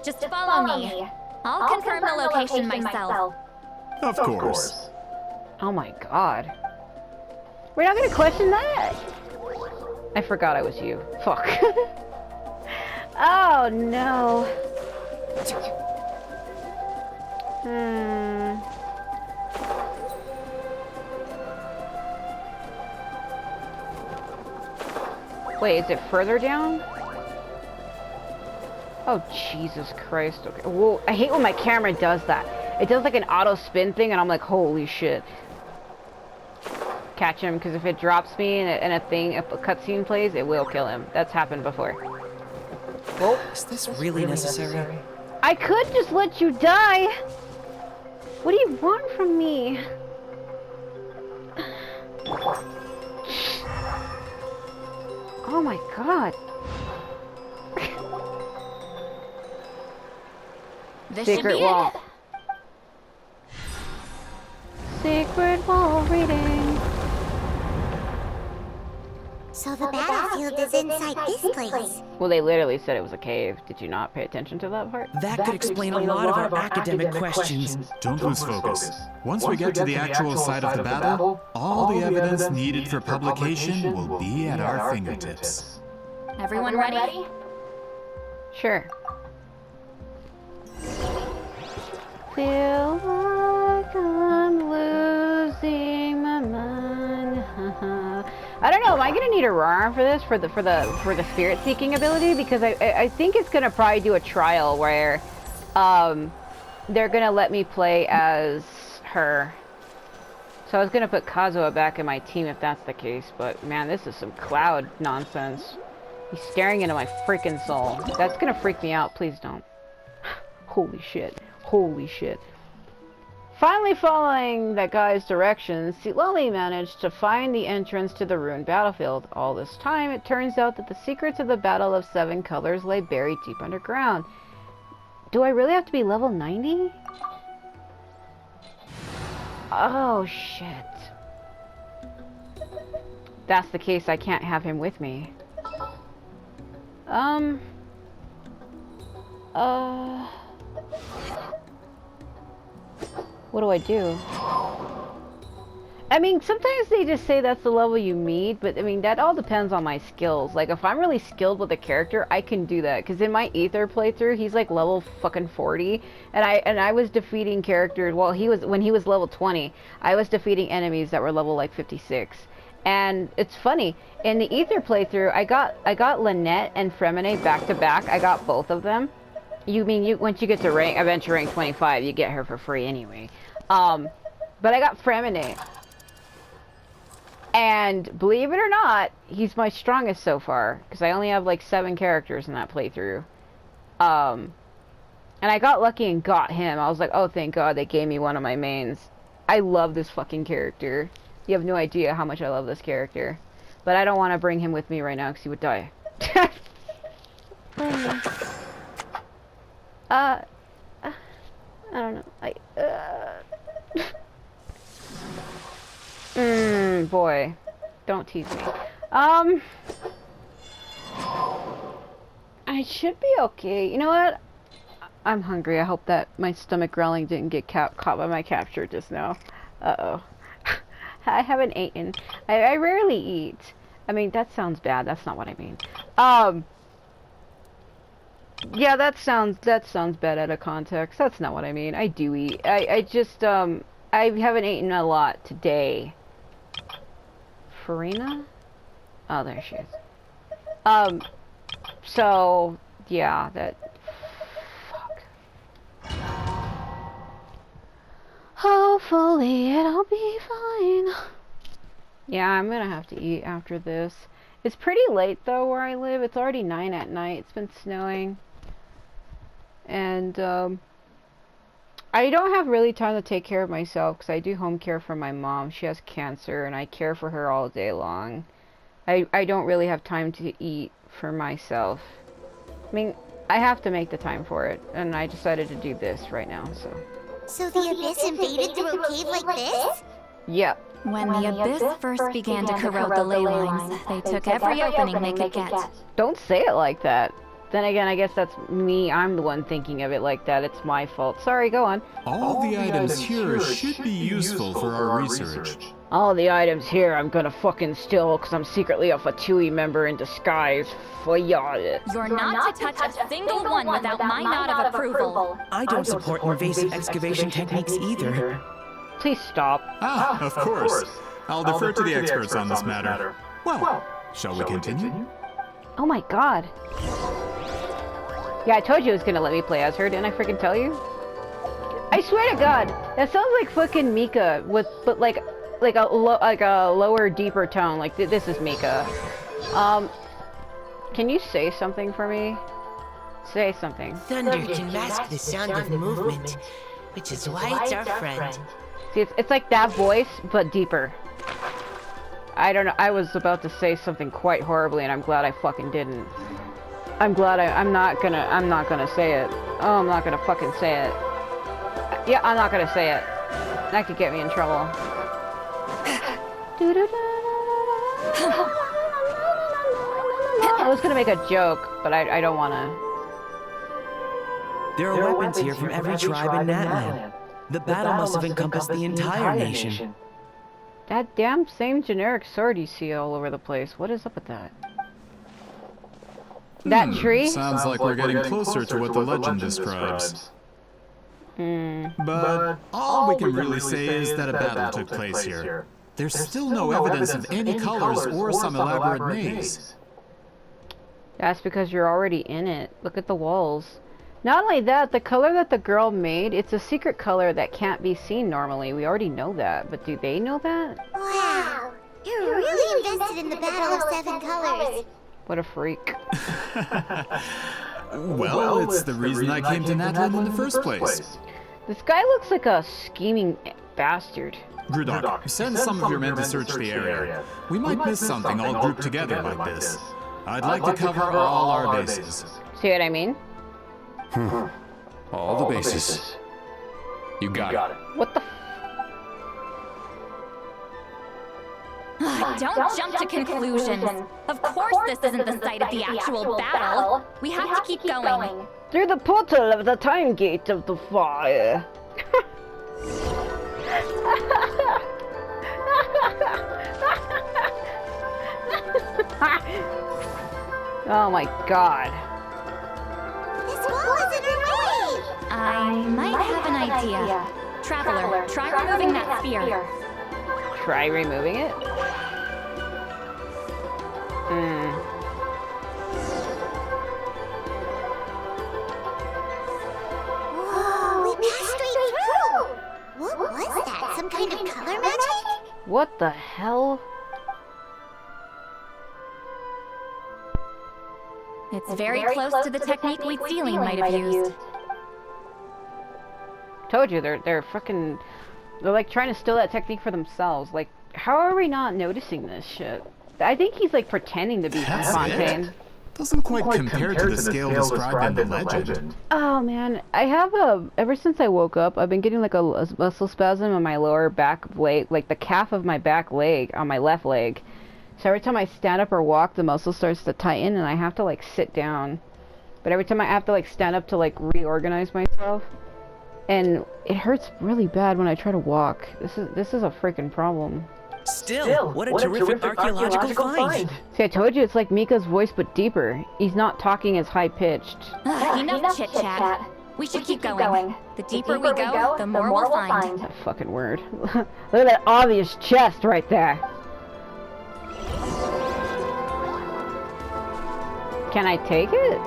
[SPEAKER 2] Just follow me. I'll confirm the location myself.
[SPEAKER 8] Of course.
[SPEAKER 1] Oh my god. We're not gonna question that? I forgot I was you. Fuck. Oh no. Wait, is it further down? Oh, Jesus Christ. Okay. Well, I hate when my camera does that. It does like an auto spin thing, and I'm like, holy shit. Catch him, because if it drops me and a cutscene plays, it will kill him. That's happened before.
[SPEAKER 9] Well, is this really necessary?
[SPEAKER 1] I could just let you die. What do you want from me? Oh my god.
[SPEAKER 2] This
[SPEAKER 1] Secret wall. Secret wall reading.
[SPEAKER 7] So the battlefield is inside this place.
[SPEAKER 1] Well, they literally said it was a cave. Did you not pay attention to that part?
[SPEAKER 9] That could explain a lot of our academic questions.
[SPEAKER 8] Don't lose focus. Once we get to the actual site of the battle, all the evidence needed for publication will be at our fingertips.
[SPEAKER 2] Everyone ready?
[SPEAKER 1] Sure. Feel like I'm losing my mind. I don't know. Am I gonna need a Auroron for this for the spirit seeking ability? Because I think it's gonna probably do a trial where they're gonna let me play as her. So I was gonna put Kazuha back in my team if that's the case. But man, this is some Cloud nonsense. He's staring into my freaking soul. That's gonna freak me out. Please don't. Holy shit. Holy shit. Finally following that guy's directions, Sitlali managed to find the entrance to the ruined battlefield. All this time, it turns out that the secrets of the Battle of Seven Colors lay buried deep underground. Do I really have to be level 90? Oh, shit. That's the case, I can't have him with me. What do I do? I mean, sometimes they just say that's the level you meet, but I mean, that all depends on my skills. Like, if I'm really skilled with a character, I can do that. Because in my Ether playthrough, he's like level fucking 40, and I was defeating characters. Well, when he was level 20, I was defeating enemies that were level like 56. And it's funny, in the Ether playthrough, I got Lynette and Fremine back to back. I got both of them. Once you get to adventure rank 25, you get her for free anyway. But I got Fremine. And believe it or not, he's my strongest so far, because I only have like 7 characters in that playthrough. And I got lucky and got him. I was like, oh, thank God they gave me one of my mains. I love this fucking character. You have no idea how much I love this character. But I don't want to bring him with me right now, because he would die. I don't know. Boy. Don't tease me. I should be okay. You know what? I'm hungry. I hope that my stomach growling didn't get caught by my capture just now. Uh-oh. I haven't eaten. I rarely eat. I mean, that sounds bad. That's not what I mean. Yeah, that sounds bad out of context. That's not what I mean. I do eat. I just, I haven't eaten a lot today. Farina? Oh, there she is. So, yeah, that... Fuck. Hopefully it'll be fine. Yeah, I'm gonna have to eat after this. It's pretty late, though, where I live. It's already 9 at night. It's been snowing. And, I don't have really time to take care of myself, because I do home care for my mom. She has cancer, and I care for her all day long. I don't really have time to eat for myself. I mean, I have to make the time for it, and I decided to do this right now, so...
[SPEAKER 7] So the Abyss invaded through a cave like this?
[SPEAKER 1] Yep.
[SPEAKER 2] When the Abyss first began to corrode the ley lines, they took every opening they could get.
[SPEAKER 1] Don't say it like that. Then again, I guess that's me. I'm the one thinking of it like that. It's my fault. Sorry, go on.
[SPEAKER 8] All the items here should be useful for our research.
[SPEAKER 1] All the items here I'm gonna fucking steal because I'm secretly a Fatui member in disguise. You're
[SPEAKER 2] not to touch a single one without my nod of approval.
[SPEAKER 9] I don't support invasive excavation techniques either.
[SPEAKER 1] Please stop.
[SPEAKER 8] Of course. I'll defer to the experts on this matter. Well, shall we continue?
[SPEAKER 1] Oh my god. Yeah, I told you it was gonna let me play as her, didn't I freaking tell you? I swear to God, that sounds like fucking Mika, but like a lower, deeper tone. Like this is Mika. Can you say something for me? Say something.
[SPEAKER 5] Thunder can mask the sound of movement, which is why it's our friend.
[SPEAKER 1] See, it's like that voice, but deeper. I don't know. I was about to say something quite horribly, and I'm glad I fucking didn't. I'm glad I'm not gonna say it. Oh, I'm not gonna fucking say it. Yeah, I'm not gonna say it. That could get me in trouble. I was gonna make a joke, but I don't wanna.
[SPEAKER 9] There are weapons here from every tribe in Natlan. The battle must have encompassed the entire nation.
[SPEAKER 1] That damn same generic sword you see all over the place. What is up with that? That tree?
[SPEAKER 8] Sounds like we're getting closer to what the legend describes. But all we can really say is that a battle took place here. There's still no evidence of any colors or some elaborate maze.
[SPEAKER 1] That's because you're already in it. Look at the walls. Not only that, the color that the girl made, it's a secret color that can't be seen normally. We already know that, but do they know that?
[SPEAKER 7] Wow! You're really invested in the Battle of Seven Colors.
[SPEAKER 1] What a freak.
[SPEAKER 8] Well, it's the reason I came to Natlan in the first place.
[SPEAKER 1] This guy looks like a scheming bastard.
[SPEAKER 8] Grudok, send some of your men to search the area. We might miss something all grouped together like this. I'd like to cover all our bases.
[SPEAKER 1] See what I mean?
[SPEAKER 10] All the bases. You got it.
[SPEAKER 1] What the
[SPEAKER 2] Don't jump to conclusions. Of course this isn't the site of the actual battle. We have to keep going.
[SPEAKER 1] Through the portal of the time gate of the fire. Oh my god.
[SPEAKER 7] This wall is in our way!
[SPEAKER 2] I might have an idea. Traveler, try removing that sphere.
[SPEAKER 1] Try removing it?
[SPEAKER 7] Whoa, we passed straight through! What was that? Some kind of color magic?
[SPEAKER 1] What the hell?
[SPEAKER 2] It's very close to the technique Huitzilin might have used.
[SPEAKER 1] Told you, they're fucking... They're like trying to steal that technique for themselves. Like, how are we not noticing this shit? I think he's like pretending to be Fontaine.
[SPEAKER 8] Doesn't quite compare to the scale described in the legend.
[SPEAKER 1] Oh man, I have ever since I woke up, I've been getting like a muscle spasm on my lower back leg, like the calf of my back leg, on my left leg. So every time I stand up or walk, the muscle starts to tighten and I have to like sit down. But every time I have to like stand up to like reorganize myself. And it hurts really bad when I try to walk. This is a freaking problem.
[SPEAKER 9] Still, what a terrific archaeological find!
[SPEAKER 1] See, I told you it's like Mika's voice but deeper. He's not talking as high-pitched.
[SPEAKER 2] Enough chit-chat. We should keep going. The deeper we go, the more we'll find.
[SPEAKER 1] That fucking word. Look at that obvious chest right there. Can I take it?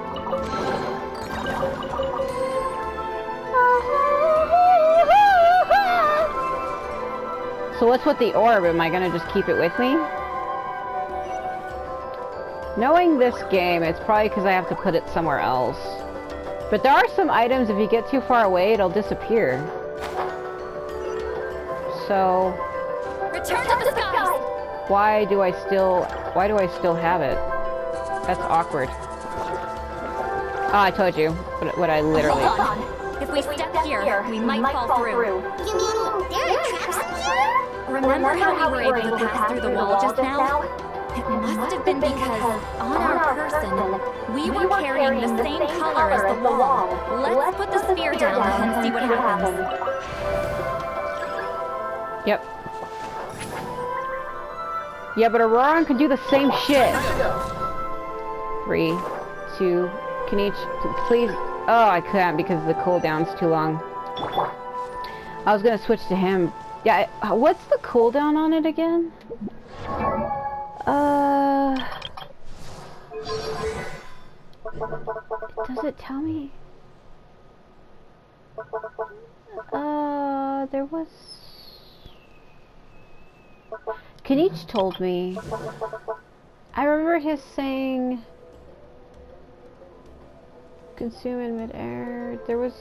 [SPEAKER 1] So what's with the orb? Am I gonna just keep it with me? Knowing this game, it's probably because I have to put it somewhere else. But there are some items, if you get too far away, it'll disappear. So...
[SPEAKER 2] Return to the skies!
[SPEAKER 1] Why do I still have it? That's awkward. Oh, I told you. What I literally...
[SPEAKER 2] Hold on. If we step here, we might fall through.
[SPEAKER 7] You mean there are traps in here?
[SPEAKER 2] Remember how we were able to pass through the wall just now? It must have been because, on our person, we were carrying the same color as the wall. Let's put the sphere down and see what happens.
[SPEAKER 1] Yep. Yeah, but Auroran could do the same shit. 3, 2, can each please... Oh, I can't because the cooldown's too long. I was gonna switch to him. Yeah, what's the cooldown on it again? Does it tell me? There was... Kenichi told me. I remember his saying... Consume in midair. There was...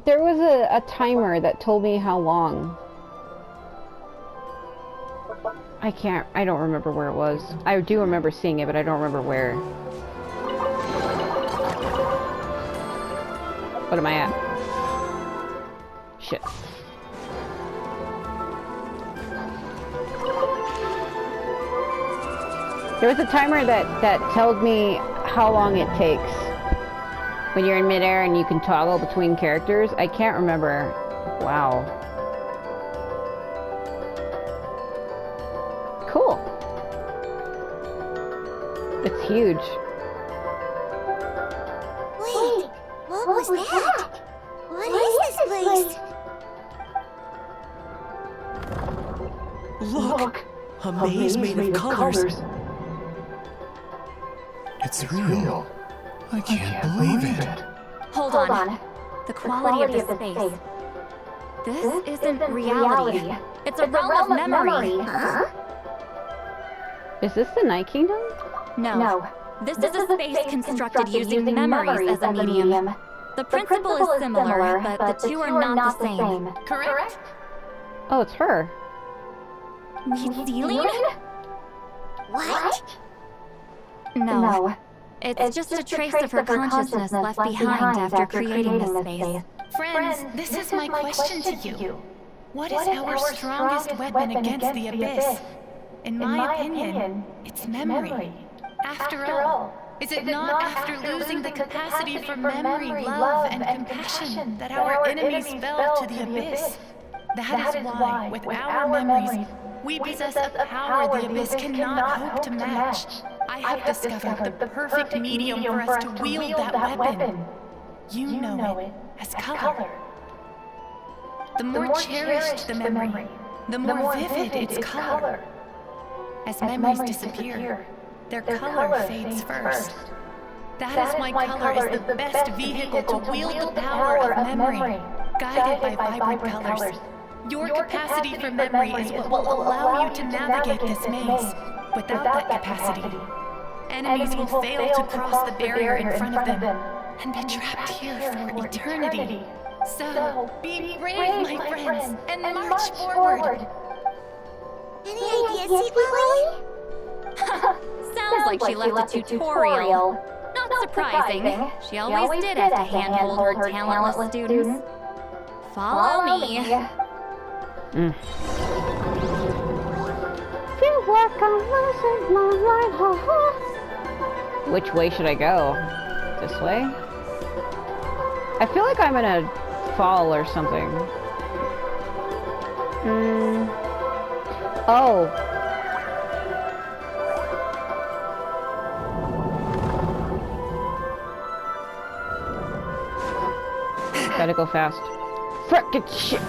[SPEAKER 1] There was a timer that told me how long. I don't remember where it was. I do remember seeing it, but I don't remember where. What am I at? Shit. There was a timer that told me how long it takes when you're in midair and you can toggle between characters. I can't remember. Wow. Cool. It's huge.
[SPEAKER 7] Wait, what was that? What is this place?
[SPEAKER 9] Look! A maze made of colors.
[SPEAKER 8] It's real. I can't believe it.
[SPEAKER 2] Hold on. The quality of this space. This isn't reality. It's a realm of memory.
[SPEAKER 7] Huh?
[SPEAKER 1] Is this the Night Kingdom?
[SPEAKER 2] No. This is a space constructed using memories as a medium. The principle is similar, but the two are not the same. Correct?
[SPEAKER 1] Oh, it's her.
[SPEAKER 2] Huitzilin?
[SPEAKER 7] What?
[SPEAKER 2] No. It's just a trace of her consciousness left behind after creating this space.
[SPEAKER 11] Friends, this is my question to you. What is our strongest weapon against the Abyss? In my opinion, it's memory. After all, Is it not after losing the capacity for memory, love, and compassion that our enemies fell to the abyss? That is why, with our memories, we possess a power the abyss cannot hope to match. I have discovered the perfect medium for us to wield that weapon. You know it as color. The more cherished the memory, the more vivid its color. As memories disappear, their color fades first. That is why color is the best vehicle to wield the power of memory, guided by vibrant colors. Your capacity for memory is what will allow you to navigate this maze. Without that capacity, enemies will fail to cross the barrier in front of them and be trapped here for eternity. So, be brave, my friends, and march forward.
[SPEAKER 7] Any ideas, Sweet Lily?
[SPEAKER 2] Sounds like she left a tutorial. Not surprising. She always did have to handhold her talentless students. Follow me.
[SPEAKER 1] Feel like I'm losing my mind, ha ha. Which way should I go? This way? I feel like I'm gonna fall or something. Oh. Gotta go fast. Frickin' shit!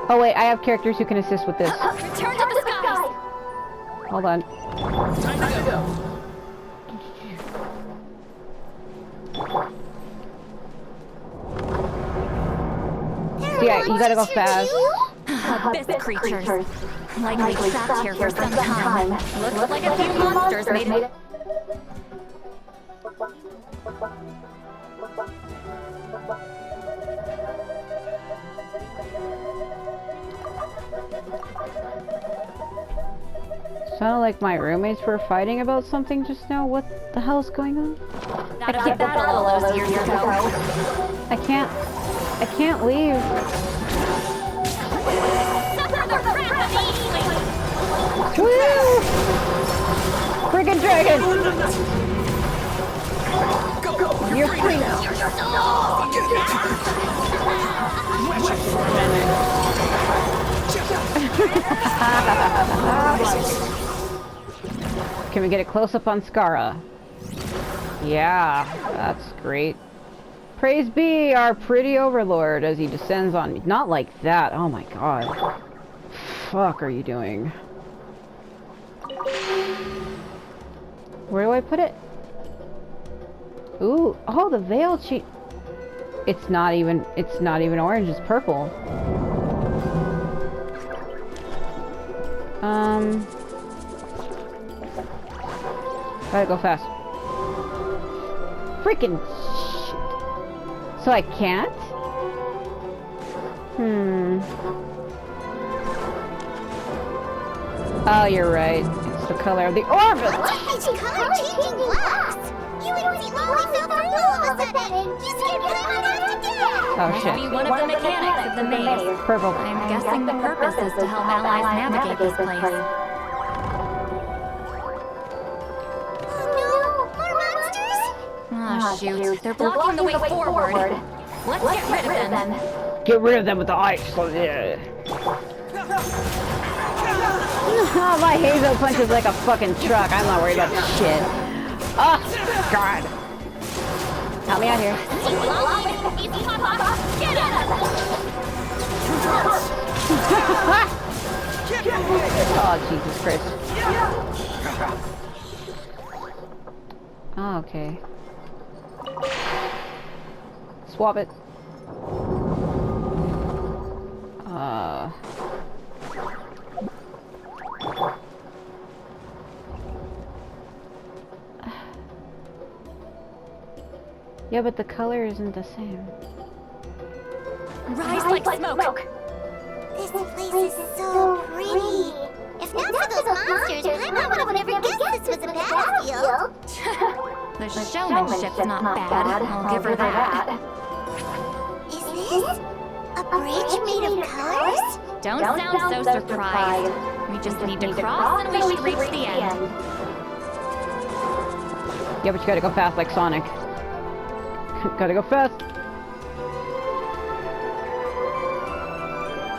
[SPEAKER 1] Oh wait, I have characters who can assist with this.
[SPEAKER 2] Return to the skies!
[SPEAKER 1] Hold on.
[SPEAKER 6] Time to go.
[SPEAKER 1] Yeah, you gotta go fast.
[SPEAKER 2] Abyss creatures. Likely trapped here for some time. Looks like a few monsters made it.
[SPEAKER 1] Sounded like my roommates were fighting about something just now. What the hell's going on?
[SPEAKER 2] That was a battle all those years ago.
[SPEAKER 1] I can't leave.
[SPEAKER 2] Suffer the wrath of Huitzilin!
[SPEAKER 1] Woo! Friggin' dragon! You're free now. Can we get a close-up on Skara? Yeah, that's great. Praise be our pretty overlord as he descends on me. Not like that. Oh my god. Fuck are you doing? Where do I put it? Ooh, oh, the veil cheat. It's not even orange, it's purple. Gotta go fast. Freaking shit. So I can't? Oh, you're right. It's the color of the orbit.
[SPEAKER 7] It's color-changing blocks! You and Sweet Lily fell through all of a sudden! You scared Paimon half to death!
[SPEAKER 1] Oh shit.
[SPEAKER 2] Be one of the mechanics of the maze.
[SPEAKER 1] Purple.
[SPEAKER 2] I'm guessing the purpose is to help allies navigate this place. Oh shoot, they're blocking the way forward. Let's get rid of them.
[SPEAKER 1] Get rid of them with the ice. Yeah. Oh, my Hazel punch is like a fucking truck. I'm not worried about shit. Oh, God. Help me out here. Oh, Jesus Christ. Oh, okay. Swap it. Yeah, but the color isn't the same.
[SPEAKER 2] Rise like smoke!
[SPEAKER 7] This place is so pretty. If not for those monsters, Paimon would have never guessed this was a battlefield.
[SPEAKER 2] The showmanship's not bad, I'll give her that.
[SPEAKER 7] Is this a bridge made of colors?
[SPEAKER 2] Don't sound so surprised. We just need to cross and we should reach the end.
[SPEAKER 1] Yeah, but you gotta go fast like Sonic. Gotta go fast.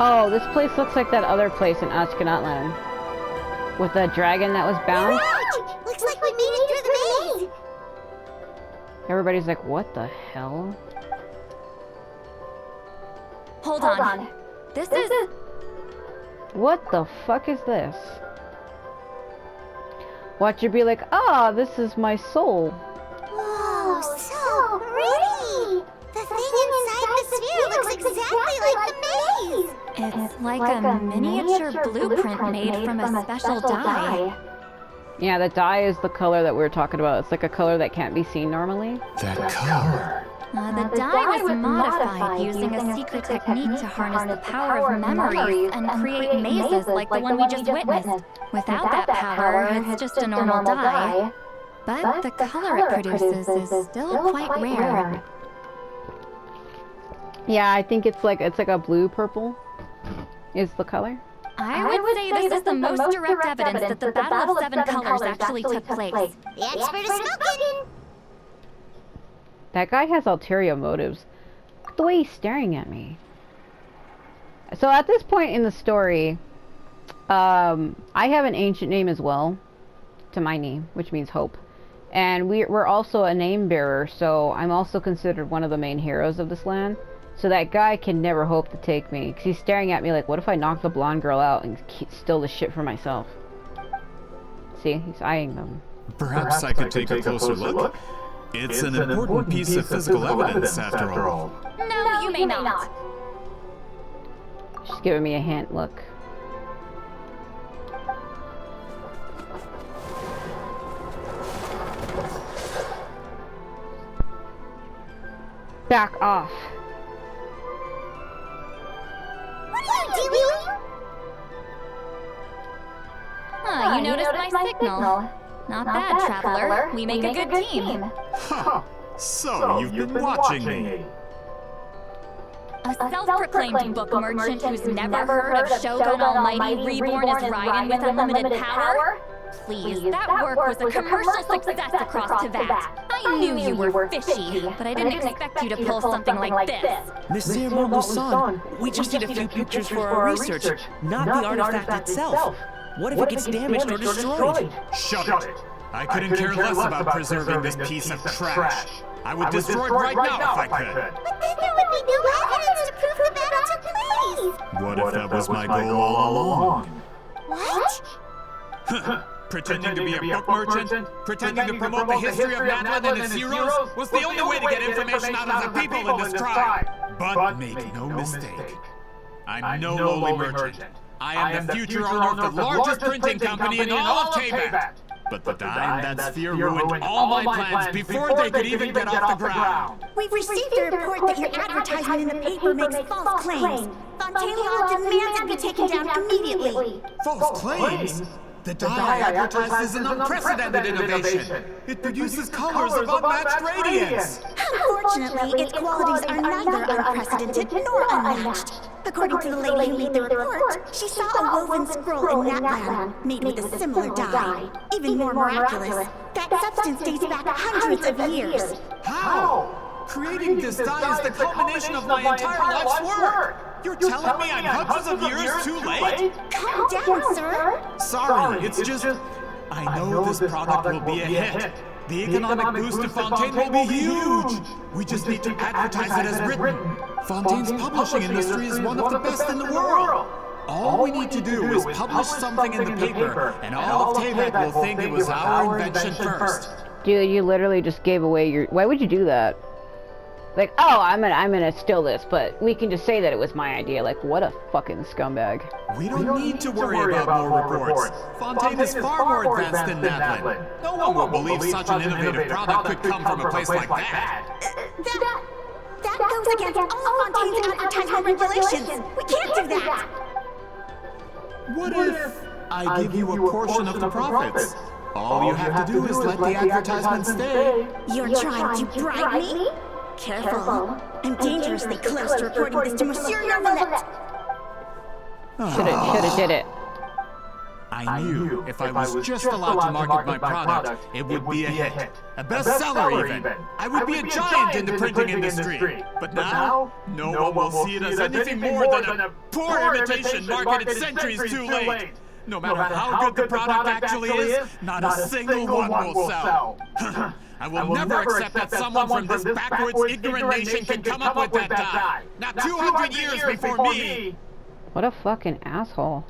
[SPEAKER 1] Oh, this place looks like that other place in Ashkenatland. With the dragon that was bound.
[SPEAKER 7] Right! Looks like we made it through the maze!
[SPEAKER 1] Everybody's like, what the hell?
[SPEAKER 2] Hold on. This is...
[SPEAKER 1] What the fuck is this? Watch you be like, ah, this is my soul.
[SPEAKER 7] Whoa, so pretty! The thing inside the sphere looks exactly like the maze!
[SPEAKER 2] It's like a miniature blueprint made from a special dye.
[SPEAKER 1] Yeah, the dye is the color that we were talking about. It's like a color that can't be seen normally.
[SPEAKER 3] That color.
[SPEAKER 2] The dye was modified using a secret technique to harness the power of memories and create mazes like the one we just witnessed. Without that power, it's just a normal dye. But the color it produces is still quite rare.
[SPEAKER 1] Yeah, I think it's like a blue-purple is the color.
[SPEAKER 2] I would say this is the most direct evidence that the Battle of Seven Colors actually took place.
[SPEAKER 7] The expert is smoking!
[SPEAKER 1] That guy has ulterior motives. Look at the way he's staring at me. So at this point in the story, I have an ancient name as well to my name, which means hope. And we're also a name bearer, so I'm also considered one of the main heroes of this land. So that guy can never hope to take me, because he's staring at me like, what if I knock the blonde girl out and steal the shit for myself? See, he's eyeing them.
[SPEAKER 8] Perhaps I could take a closer look. It's an important piece of physical evidence, after all.
[SPEAKER 2] No, you may not.
[SPEAKER 1] She's giving me a hint, look. Back off.
[SPEAKER 7] What are you doing?
[SPEAKER 2] You noticed my signal. Not bad, Traveler. We make a good team.
[SPEAKER 8] Huh. So, you've been watching me.
[SPEAKER 2] A self-proclaimed book merchant who's never heard of Shogun Almighty reborn as Raiden with unlimited power? Please, that work was a commercial success across Teyvat. I knew you were fishy, but I didn't expect you to pull something like this.
[SPEAKER 9] Monsieur Montluçon, we just need a few pictures for our research, not the artifact itself. What if it gets damaged or destroyed?
[SPEAKER 8] Shut it! I couldn't care less about preserving this piece of trash. I would destroy it right now if I could.
[SPEAKER 7] But then there would be no evidence to prove the battle took place!
[SPEAKER 8] What if that was my goal all along?
[SPEAKER 7] What?
[SPEAKER 8] Pretending to be a book merchant, pretending to promote the history of Natlan and its heroes was the only way to get information out of the people in this tribe. But make no mistake, I'm no lowly merchant. I am the future owner of the largest printing company in all of Teyvat. But the dye in that sphere ruined all my plans before they could even get off the ground.
[SPEAKER 12] We've received a report that your advertisement in the paper makes false claims. Fontaine Law demands it be taken down immediately.
[SPEAKER 8] False claims? The dye I advertised is an unprecedented innovation. It produces colors of unmatched radiance.
[SPEAKER 12] Unfortunately, its qualities are neither unprecedented nor unmatched. According to the lady who made the report, she saw a woven scroll in Natlan made with a similar dye. Even more miraculous, that substance dates back hundreds of years.
[SPEAKER 8] How? Creating this dye is the culmination of my entire life's work. You're telling me I'm hundreds of years too late?
[SPEAKER 12] Calm down, sir.
[SPEAKER 8] Sorry, it's just... I know this product will be a hit. The economic boost to Fontaine will be huge. We just need to advertise it as written. Fontaine's publishing industry is one of the best in the world. All we need to do is publish something in the paper, and all of Teyvat will think it was our invention first.
[SPEAKER 1] Dude, you literally just gave away your... Why would you do that? Like, oh, I'm gonna steal this, but we can just say that it was my idea. Like, what a fucking scumbag.
[SPEAKER 8] We don't need to worry about more reports. Fontaine is far more advanced than Natlan. No one will believe such an innovative product could come from a place like that.
[SPEAKER 12] That goes against all Fontaine's advertisement regulations. We can't do that.
[SPEAKER 8] What if I give you a portion of the profits? All you have to do is let the advertisement stay.
[SPEAKER 12] You're trying to bribe me? Careful. I'm dangerously close to reporting this to Monsieur Neuvillette.
[SPEAKER 1] Shoulda did it.
[SPEAKER 8] I knew if I was just allowed to market my product, it would be a hit. A bestseller even. I would be a giant in the printing industry. But now, no one will see it as anything more than a poor imitation marketed centuries too late. No matter how good the product actually is, not a single one will sell. I will never accept that someone from this backwards, ignorant nation can come up with that dye. Not 200 years before me!
[SPEAKER 1] What a fucking asshole.